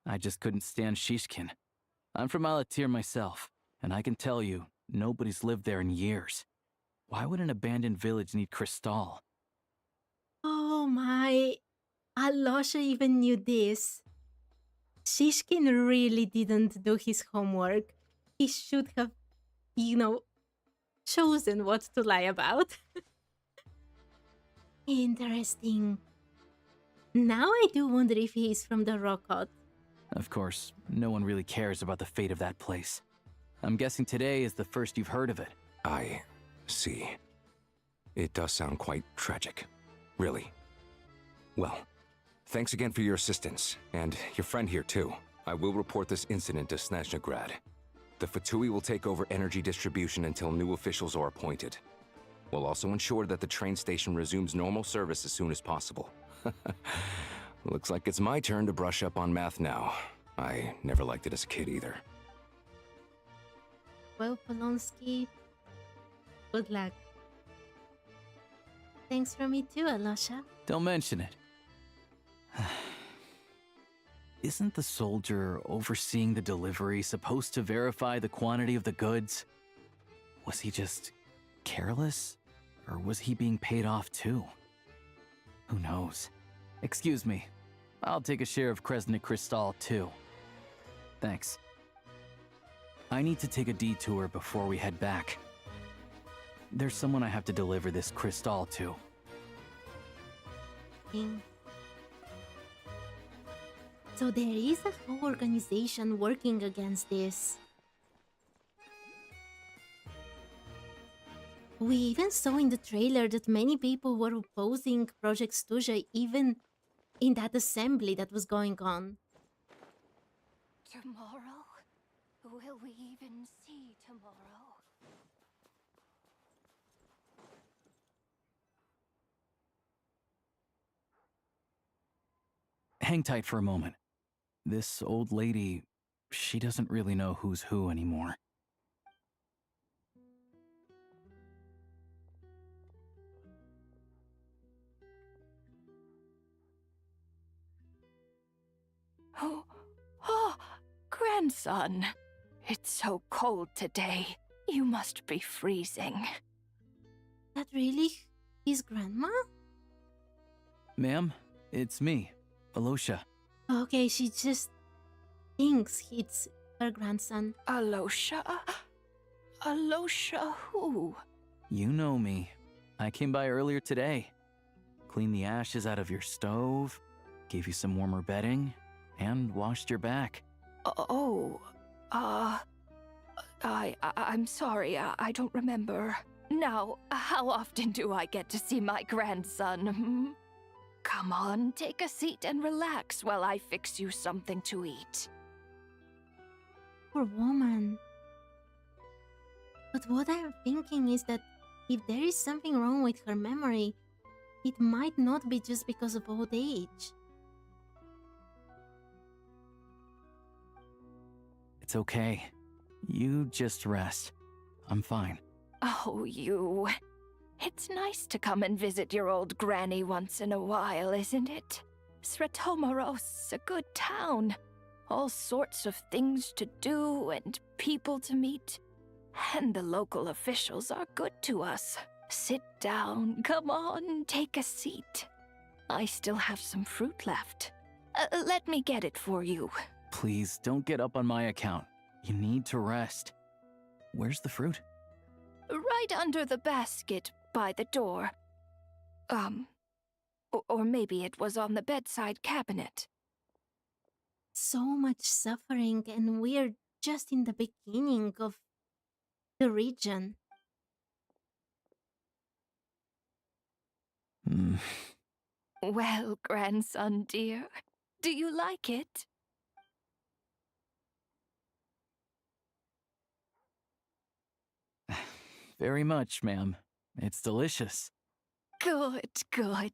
I just couldn't stand Shishkin. I'm from Alatir myself, and I can tell you, nobody's lived there in years. Why would an abandoned village need Crystal? Oh my, Alosha even knew this. Shishkin really didn't do his homework. He should have, chosen what to lie about. Interesting. Now I do wonder if he is from the Rokot. Of course, no one really cares about the fate of that place. I'm guessing today is the first you've heard of it. I see. It does sound quite tragic. Really. Well, thanks again for your assistance, and your friend here too. I will report this incident to Snezhnaya. The Fatui will take over energy distribution until new officials are appointed. We'll also ensure that the train station resumes normal service as soon as possible. Looks like it's my turn to brush up on math now. I never liked it as a kid either. Well, Polonsky, good luck. Thanks from me too, Alosha. Don't mention it. Isn't the soldier overseeing the delivery supposed to verify the quantity of the goods? Was he just careless? Or was he being paid off too? Who knows? Excuse me. I'll take a share of Kresnik Crystal too. Thanks. I need to take a detour before we head back. There's someone I have to deliver this crystal to. So there is a whole organization working against this. We even saw in the trailer that many people were opposing Project Stuzha even in that assembly that was going on. Tomorrow? Will we even see tomorrow? Hang tight for a moment. This old lady, she doesn't really know who's who anymore. Oh, grandson. It's so cold today. You must be freezing. That really is Grandma? Ma'am, it's me, Alosha. Okay, she just thinks it's her grandson. Alosha? Alosha who? You know me. I came by earlier today. Cleaned the ashes out of your stove, gave you some warmer bedding. and washed your back. I'm sorry, I don't remember. Now, how often do I get to see my grandson? Hmm? Come on, take a seat and relax while I fix you something to eat. Poor woman. But what I'm thinking is that if there is something wrong with her memory, it might not be just because of old age. It's okay. You just rest. I'm fine. Oh, you. It's nice to come and visit your old granny once in a while, isn't it? Sretomaros, a good town. All sorts of things to do and people to meet. And the local officials are good to us. Sit down, come on, take a seat. I still have some fruit left. Let me get it for you. Please, don't get up on my account. You need to rest. Where's the fruit? Right under the basket by the door. Or maybe it was on the bedside cabinet. So much suffering, and we're just in the beginning of the region. Well, grandson dear, do you like it? Very much, ma'am. It's delicious. Good, good.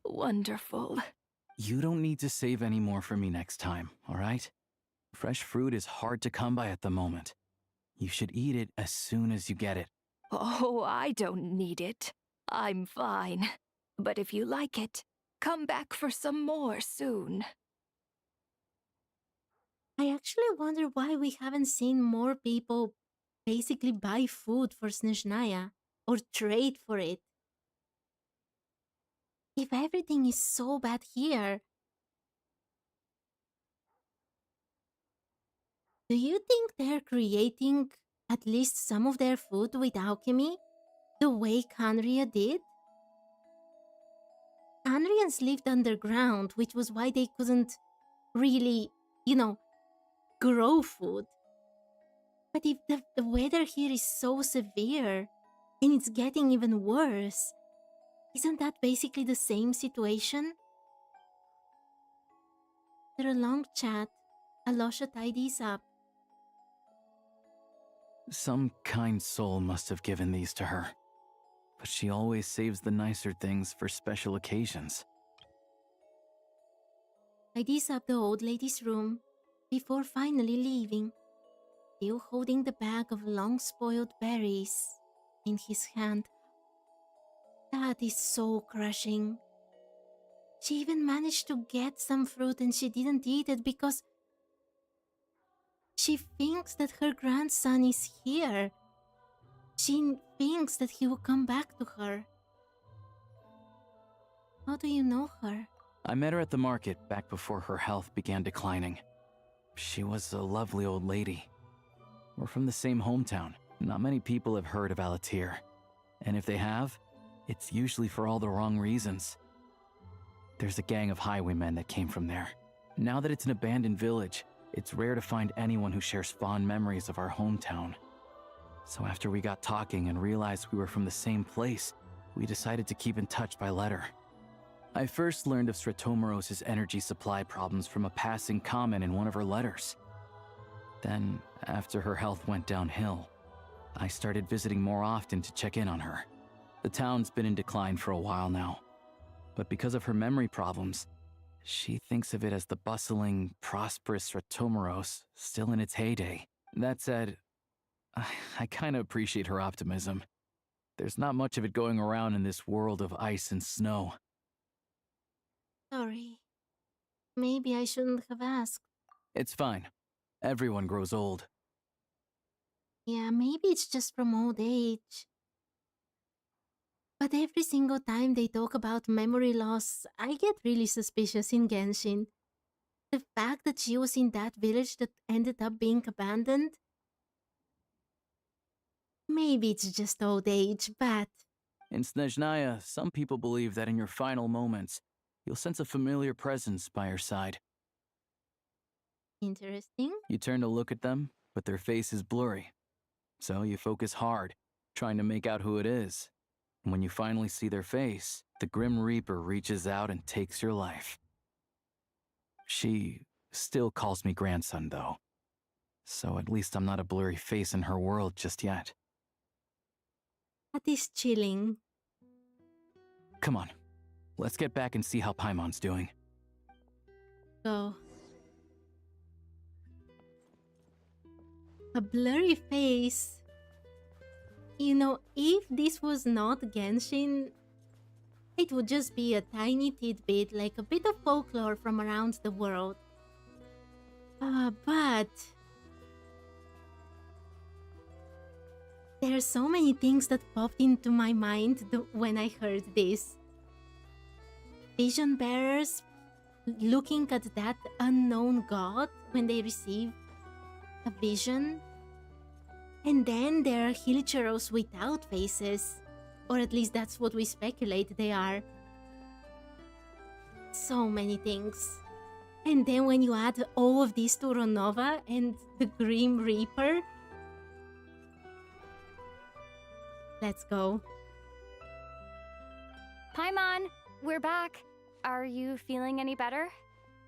Wonderful. You don't need to save any more for me next time, all right? Fresh fruit is hard to come by at the moment. You should eat it as soon as you get it. Oh, I don't need it. I'm fine. But if you like it, come back for some more soon. I actually wonder why we haven't seen more people basically buy food for Snezhnaya or trade for it. If everything is so bad here, do you think they're creating at least some of their food with alchemy, the way Khaenri'ah did? Khaenri'ahs lived underground, which was why they couldn't really, grow food. But if the weather here is so severe, and it's getting even worse, isn't that basically the same situation? After a long chat, Alosha tidies up. Some kind soul must have given these to her. But she always saves the nicer things for special occasions. Tidies up the old lady's room before finally leaving, still holding the bag of long-spoiled berries in his hand. That is so crushing. She even managed to get some fruit and she didn't eat it because she thinks that her grandson is here. She thinks that he will come back to her. How do you know her? I met her at the market back before her health began declining. She was a lovely old lady. We're from the same hometown. Not many people have heard of Alatir. And if they have, it's usually for all the wrong reasons. There's a gang of highwaymen that came from there. Now that it's an abandoned village, it's rare to find anyone who shares fond memories of our hometown. So after we got talking and realized we were from the same place, we decided to keep in touch by letter. I first learned of Sretomaros' energy supply problems from a passing comment in one of her letters. Then, after her health went downhill, I started visiting more often to check in on her. The town's been in decline for a while now, but because of her memory problems, she thinks of it as the bustling, prosperous Sretomaros still in its heyday. That said, I kinda appreciate her optimism. There's not much of it going around in this world of ice and snow. Sorry. Maybe I shouldn't have asked. It's fine. Everyone grows old. Yeah, maybe it's just from old age. But every single time they talk about memory loss, I get really suspicious in Genshin. The fact that she was in that village that ended up being abandoned? Maybe it's just old age, but... In Snezhnaya, some people believe that in your final moments, you'll sense a familiar presence by your side. Interesting. You turn to look at them, but their face is blurry. So you focus hard, trying to make out who it is. And when you finally see their face, the Grim Reaper reaches out and takes your life. She still calls me grandson, though. So at least I'm not a blurry face in her world just yet. That is chilling. Come on, let's get back and see how Paimon's doing. Go. A blurry face. You know, if this was not Genshin, it would just be a tiny tidbit, like a bit of folklore from around the world. But there are so many things that popped into my mind when I heard this. Vision bearers looking at that unknown god when they receive a vision. And then there are Hilicheros without faces. Or at least that's what we speculate they are. So many things. And then when you add all of this to Ronova and the Grim Reaper. Let's go. Paimon, we're back. Are you feeling any better?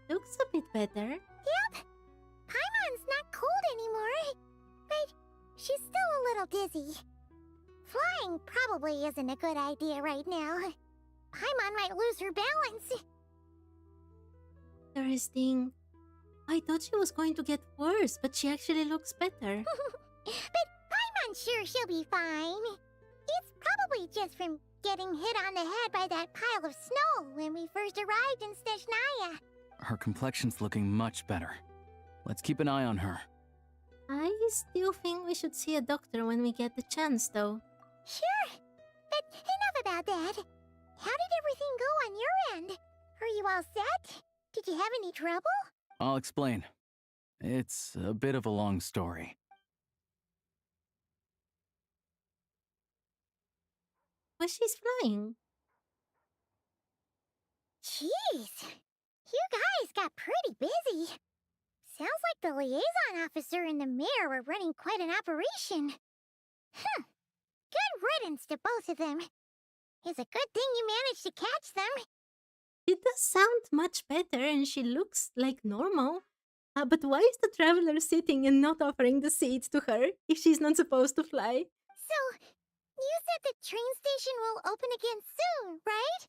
Looks a bit better. Yep. Paimon's not cold anymore. But she's still a little dizzy. Flying probably isn't a good idea right now. Paimon might lose her balance. Interesting. I thought she was going to get worse, but she actually looks better. But Paimon's sure she'll be fine. It's probably just from getting hit on the head by that pile of snow when we first arrived in Snezhnaya. Her complexion's looking much better. Let's keep an eye on her. I still think we should see a doctor when we get the chance, though. Sure, but enough about that. How did everything go on your end? Are you all set? Did you have any trouble? I'll explain. It's a bit of a long story. But she's flying. Jeez, you guys got pretty busy. Sounds like the liaison officer and the mayor were running quite an operation. Good riddance to both of them. It's a good thing you managed to catch them. She does sound much better and she looks like normal. But why is the traveler sitting and not offering the seat to her if she's not supposed to fly? So, you said the train station will open again soon, right?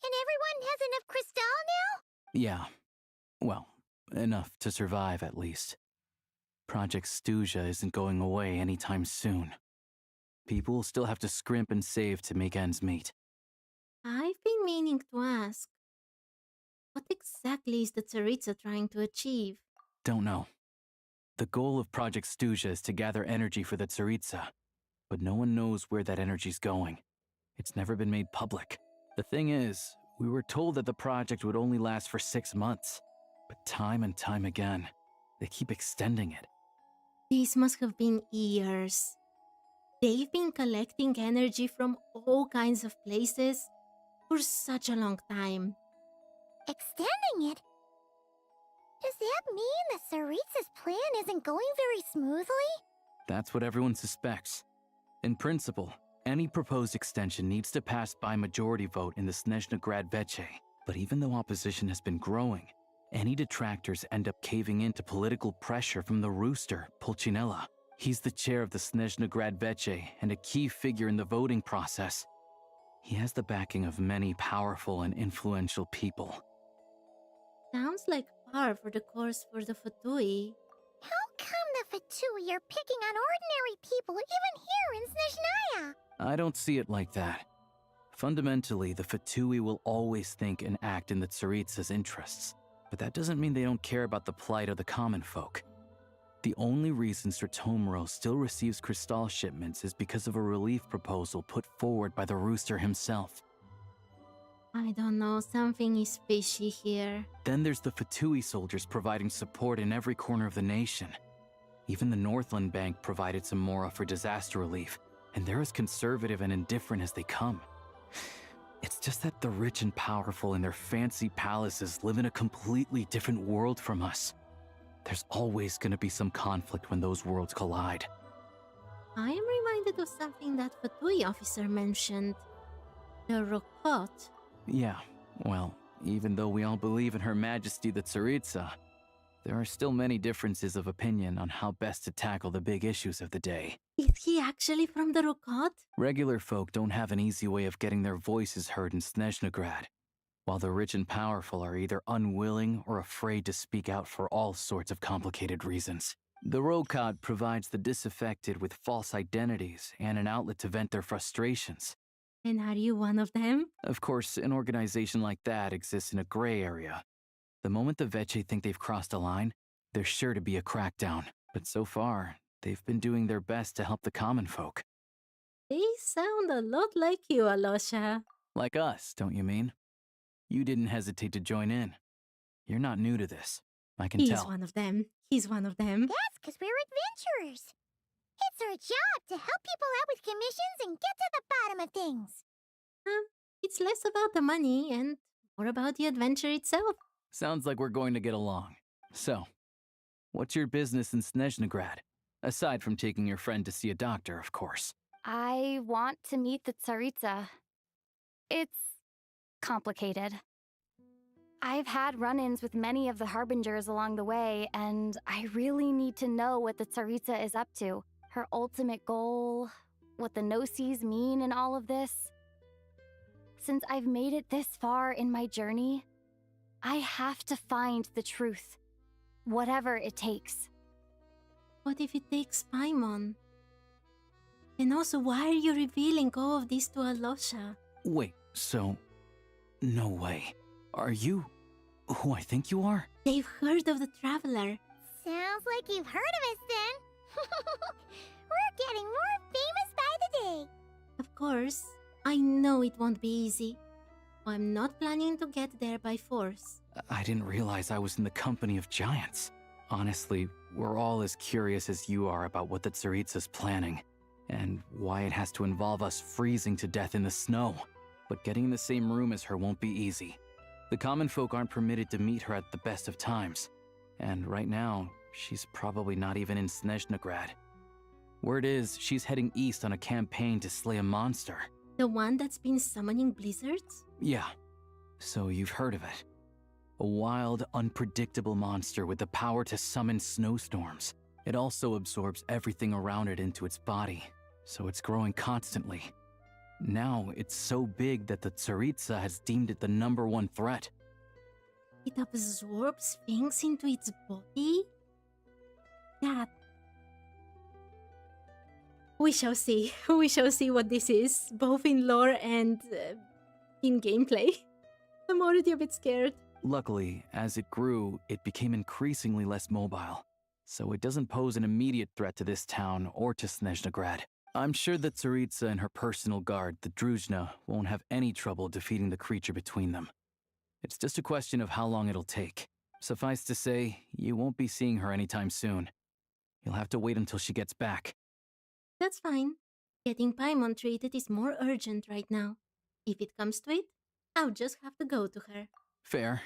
And everyone has enough crystal now? Yeah. Well, enough to survive at least. Project Stuzha isn't going away anytime soon. People will still have to scrimp and save to make ends meet. I've been meaning to ask. What exactly is the Tsaritsa trying to achieve? Don't know. The goal of Project Stuzha is to gather energy for the Tsaritsa, but no one knows where that energy's going. It's never been made public. The thing is, we were told that the project would only last for 6 months, but time and time again, they keep extending it. These must have been years. They've been collecting energy from all kinds of places for such a long time. Extending it? Does that mean the Tsaritsa's plan isn't going very smoothly? That's what everyone suspects. In principle, any proposed extension needs to pass by majority vote in the Snezhnaya Odette. But even though opposition has been growing, any detractors end up caving into political pressure from the rooster, Pulcinella. He's the chair of the Snezhnaya Odette and a key figure in the voting process. He has the backing of many powerful and influential people. Sounds like par for the course for the Fatui. How come the Fatui are picking on ordinary people even here in Snezhnaya? I don't see it like that. Fundamentally, the Fatui will always think and act in the Tsaritsa's interests, but that doesn't mean they don't care about the plight of the common folk. The only reason Sratomiro still receives crystal shipments is because of a relief proposal put forward by the rooster himself. I don't know, something is fishy here. Then there's the Fatui soldiers providing support in every corner of the nation. Even the Northland Bank provided some mora for disaster relief, and they're as conservative and indifferent as they come. It's just that the rich and powerful in their fancy palaces live in a completely different world from us. There's always gonna be some conflict when those worlds collide. I am reminded of something that Fatui officer mentioned. The Rokot. Yeah, well, even though we all believe in Her Majesty the Tsaritsa, there are still many differences of opinion on how best to tackle the big issues of the day. Is he actually from the Rokot? Regular folk don't have an easy way of getting their voices heard in Snezhnaya, while the rich and powerful are either unwilling or afraid to speak out for all sorts of complicated reasons. The Rokot provides the disaffected with false identities and an outlet to vent their frustrations. And are you one of them? Of course, an organization like that exists in a gray area. The moment the Veche think they've crossed a line, there's sure to be a crackdown. But so far, they've been doing their best to help the common folk. They sound a lot like you, Alosha. Like us, don't you mean? You didn't hesitate to join in. You're not new to this. I can tell. He's one of them. He's one of them. That's because we're adventurers. It's our job to help people out with commissions and get to the bottom of things. It's less about the money and more about the adventure itself. Sounds like we're going to get along. So, what's your business in Snezhnaya? Aside from taking your friend to see a doctor, of course. I want to meet the Tsaritsa. It's complicated. I've had run-ins with many of the Harbingers along the way, and I really need to know what the Tsaritsa is up to. Her ultimate goal, what the Gnosis mean in all of this. Since I've made it this far in my journey, I have to find the truth, whatever it takes. What if it takes Paimon? And also, why are you revealing all of this to Alosha? Wait, so... No way. Are you who I think you are? They've heard of the Traveler. Sounds like you've heard of us then. We're getting more famous by the day. Of course, I know it won't be easy. I'm not planning to get there by force. I didn't realize I was in the company of giants. Honestly, we're all as curious as you are about what the Tsaritsa's planning, and why it has to involve us freezing to death in the snow. But getting in the same room as her won't be easy. The common folk aren't permitted to meet her at the best of times, and right now, she's probably not even in Snezhnaya. Word is, she's heading east on a campaign to slay a monster. The one that's been summoning blizzards? Yeah, so you've heard of it. A wild, unpredictable monster with the power to summon snowstorms. It also absorbs everything around it into its body, so it's growing constantly. Now, it's so big that the Tsaritsa has deemed it the #1 threat. It absorbs things into its body? That... We shall see. We shall see what this is, both in lore and in gameplay. I'm already a bit scared. Luckily, as it grew, it became increasingly less mobile, so it doesn't pose an immediate threat to this town or to Snezhnaya. I'm sure that Tsaritsa and her personal guard, the Druzhna, won't have any trouble defeating the creature between them. It's just a question of how long it'll take. Suffice to say, you won't be seeing her anytime soon. You'll have to wait until she gets back. That's fine. Getting Paimon treated is more urgent right now. If it comes to it, I'll just have to go to her. Fair.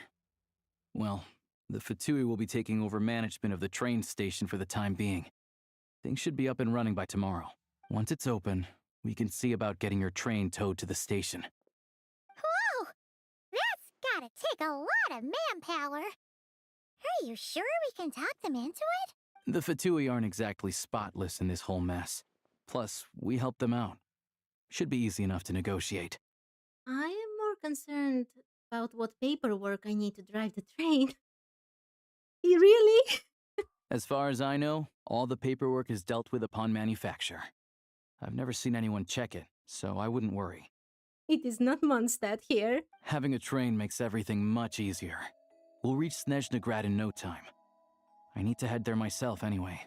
Well, the Fatui will be taking over management of the train station for the time being. Things should be up and running by tomorrow. Once it's open, we can see about getting your train towed to the station. Whoa! That's gotta take a lot of manpower. Are you sure we can talk them into it? The Fatui aren't exactly spotless in this whole mess. Plus, we helped them out. Should be easy enough to negotiate. I am more concerned about what paperwork I need to drive the train. Really? As far as I know, all the paperwork is dealt with upon manufacture. I've never seen anyone check it, so I wouldn't worry. It is not Mondstadt here. Having a train makes everything much easier. We'll reach Snezhnaya in no time. I need to head there myself anyway.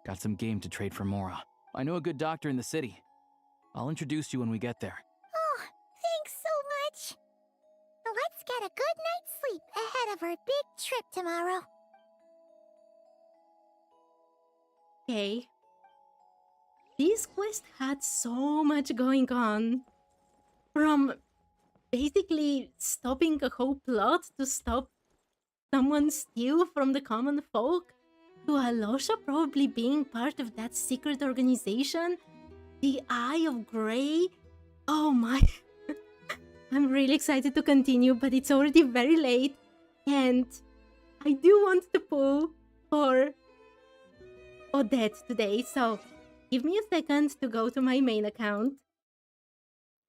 Got some game to trade for Mora. I know a good doctor in the city. I'll introduce you when we get there. Oh, thanks so much. Let's get a good night's sleep ahead of our big trip tomorrow. Okay. This quest had so much going on. From basically stopping a whole plot to stop someone steal from the common folk to Alosha probably being part of that secret organization, the Eye of Grey. Oh my. I'm really excited to continue, but it's already very late, and I do want to pull for Odette today, so give me a second to go to my main account.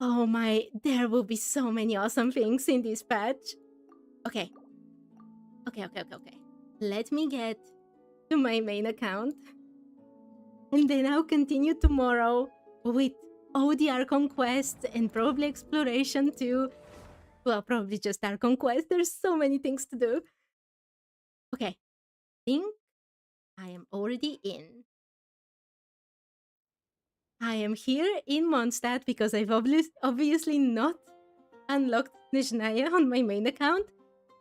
Oh my, there will be so many awesome things in this patch. Okay. Let me get to my main account, and then I'll continue tomorrow with ODR conquests and probably exploration too. Well, probably just our conquest. There's so many things to do. Okay. Think I am already in. I am here in Mondstadt because I've obviously not unlocked Snezhnaya on my main account.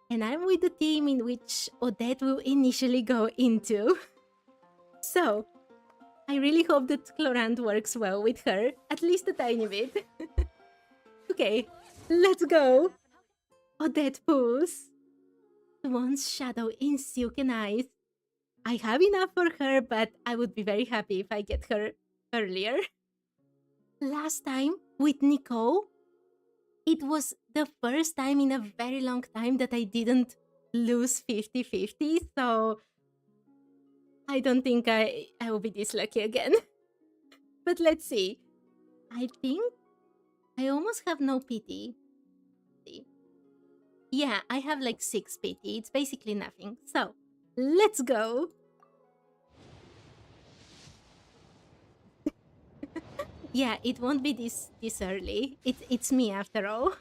And I'm with the team in which Odette will initially go into. So, I really hope that Clorant works well with her, at least a tiny bit. Okay, let's go. Odette pulls. Swan's shadow in silken eyes. I have enough for her, but I would be very happy if I get her earlier. Last time with Nicole, it was the first time in a very long time that I didn't lose 50-50, so I don't think I will be this lucky again. But let's see. I think I almost have no pity. Yeah, I have like 6 pity. It's basically nothing. So, let's go. Yeah, it won't be this early. It's me after all.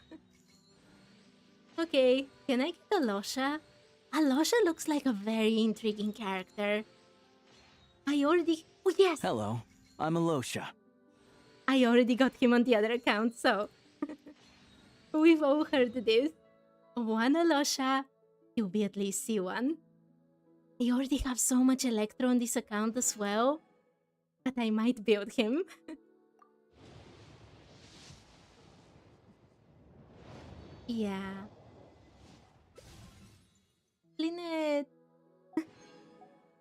Okay, can I get Alosha? Alosha looks like a very intriguing character. I already... Oh, yes! Hello, I'm Alosha. I already got him on the other account, so... We've all heard this. One Alosha, you'll be at least C1. I already have so much Electro on this account as well, that I might build him. Yeah. Lynette!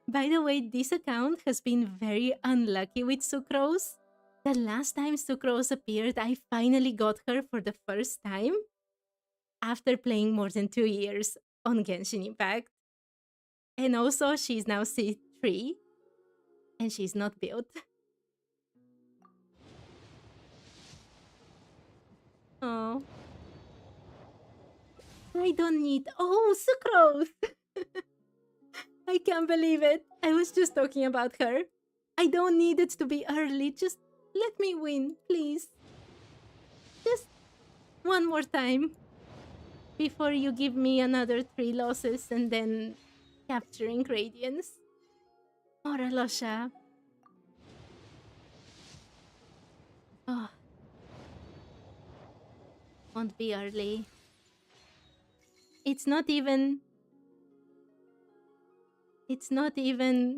By the way, this account has been very unlucky with Sucrose. The last time Sucrose appeared, I finally got her for the first time after playing more than 2 years on Genshin Impact. And also, she's now C3, and she's not built. Oh. I don't need... Oh, Sucrose! I can't believe it. I was just talking about her. I don't need it to be early. Just let me win, please. Just one more time. Before you give me another 3 losses and then capturing Radiance. Or Alosha. Oh. Won't be early. It's not even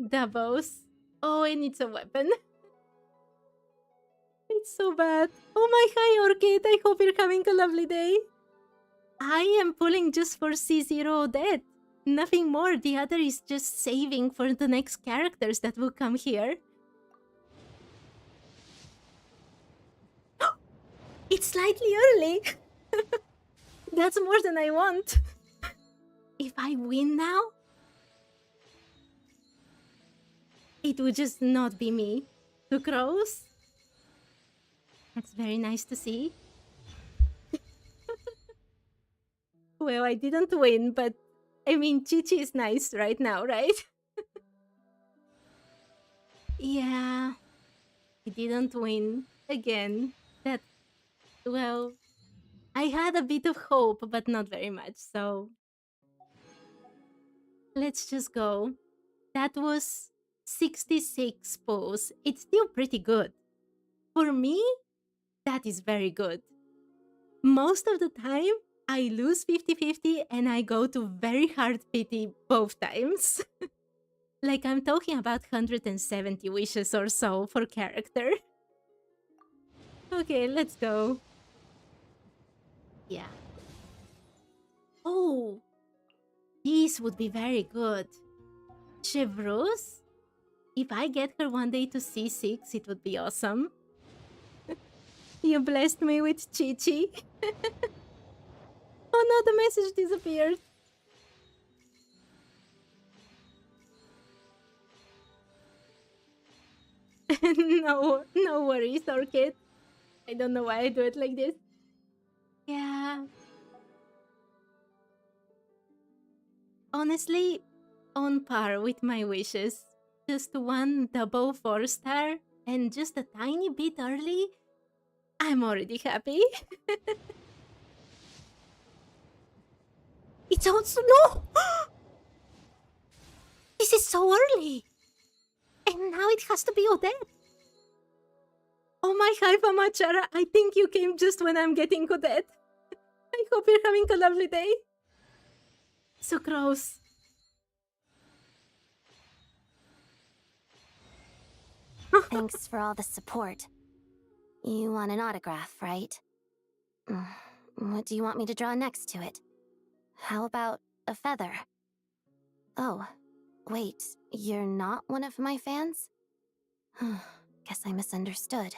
doubles. Oh, and it's a weapon. It's so bad. Oh my, hi Orchid. I hope you're having a lovely day. I am pulling just for C0 Odette. Nothing more. The other is just saving for the next characters that will come here. It's slightly early. That's more than I want. If I win now, it would just not be me. Sucrose? That's very nice to see. Well, I didn't win, but I mean, Chichi is nice right now, right? Yeah, I didn't win again. That, well, I had a bit of hope, but not very much, so let's just go. That was 66 pulls. It's still pretty good. For me, that is very good. Most of the time, I lose 50-50 and I go to very hard pity both times. Like I'm talking about 170 wishes or so for character. Okay, let's go. Yeah. Oh, these would be very good. Chevreuse? If I get her one day to C6, it would be awesome. You blessed me with Chi-Chi. Oh no, the message disappeared. No worries, Orchid. I don't know why I do it like this. Yeah. Honestly, on par with my wishes. Just one double 4-star and just a tiny bit early. I'm already happy. It's also no! This is so early! And now it has to be Odette. Oh my Hypha Machara, I think you came just when I'm getting Odette. I hope you're having a lovely day. Sucrose. Thanks for all the support. You want an autograph, right? What do you want me to draw next to it? How about a feather? Oh, wait, you're not one of my fans? Guess I misunderstood.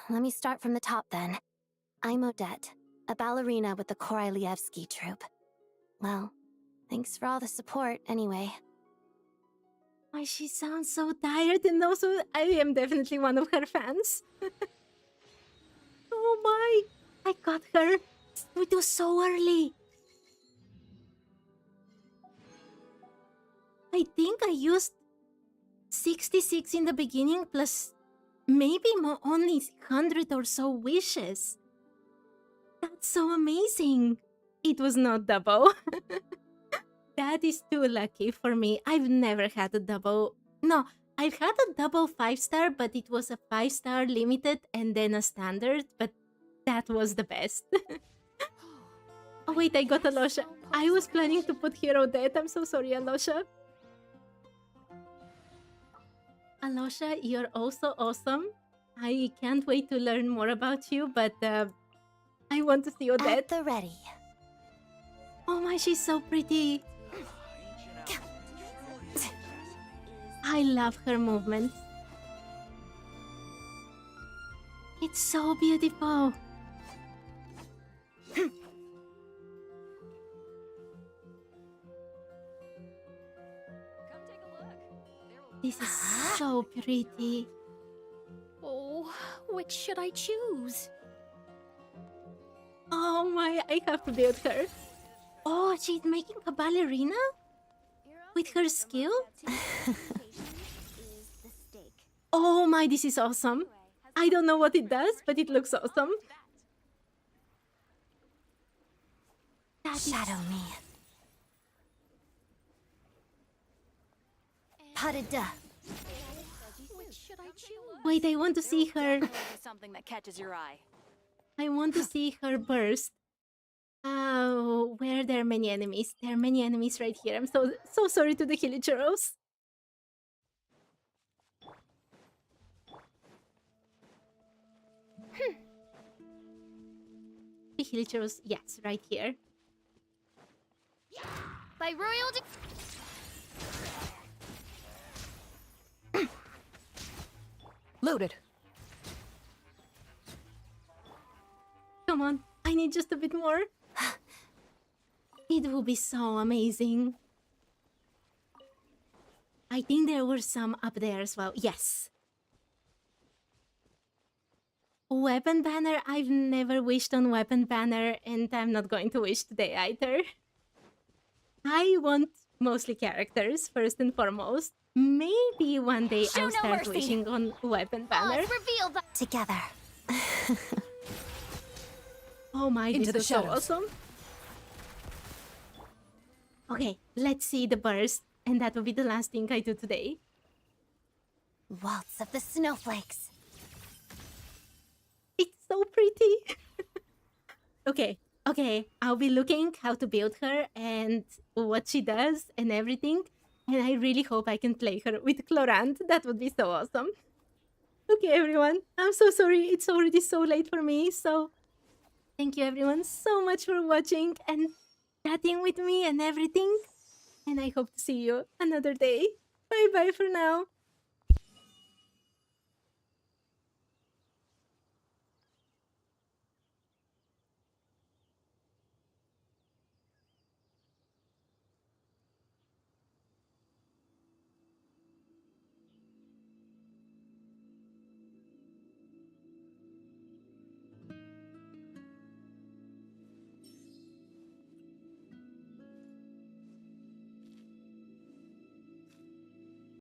Let me start from the top then. I'm Odette, a ballerina with the Korylevsky troupe. Well, thanks for all the support anyway. Why, she sounds so tired, and also I am definitely one of her fans. Oh my, I got her. We do so early. I think I used 66 in the beginning plus maybe only 100 or so wishes. That's so amazing. It was not double. That is too lucky for me. I've never had a double. No, I've had a double 5-star, but it was a 5-star limited and then a standard, but that was the best. Oh wait, I got Alosha. I was planning to put here Odette. I'm so sorry, Alosha. Alosha, you're also awesome. I can't wait to learn more about you, but I want to see Odette. At the ready. Oh my, she's so pretty. I love her movements. It's so beautiful. This is so pretty. Oh, which should I choose? Oh my, I have to build her. Oh, she's making a ballerina? With her skill? Oh my, this is awesome. I don't know what it does, but it looks awesome. Shadow me. Parida. Wait, I want to see her. Something that catches your eye. I want to see her burst. Oh, where there are many enemies. There are many enemies right here. I'm so sorry to the Hilicheros. The Hilicheros, yes, right here. By royal Loaded. Come on, I need just a bit more. It will be so amazing. I think there were some up there as well. Yes. Weapon banner, I've never wished on weapon banner, and I'm not going to wish today either. I want mostly characters, first and foremost. Maybe one day I'll start wishing on weapon banner. Let's reveal that together. Oh my, Into this the is so shadows. awesome. Okay, let's see the burst, and that will be the last thing I do today. Waltz of the snowflakes. It's so pretty. Okay, I'll be looking how to build her and what she does and everything. And I really hope I can play her with Clorant. That would be so awesome. Okay, everyone. I'm so sorry. It's already so late for me. So thank you, everyone, so much for watching and chatting with me and everything. and I hope to see you another day. Bye bye for now.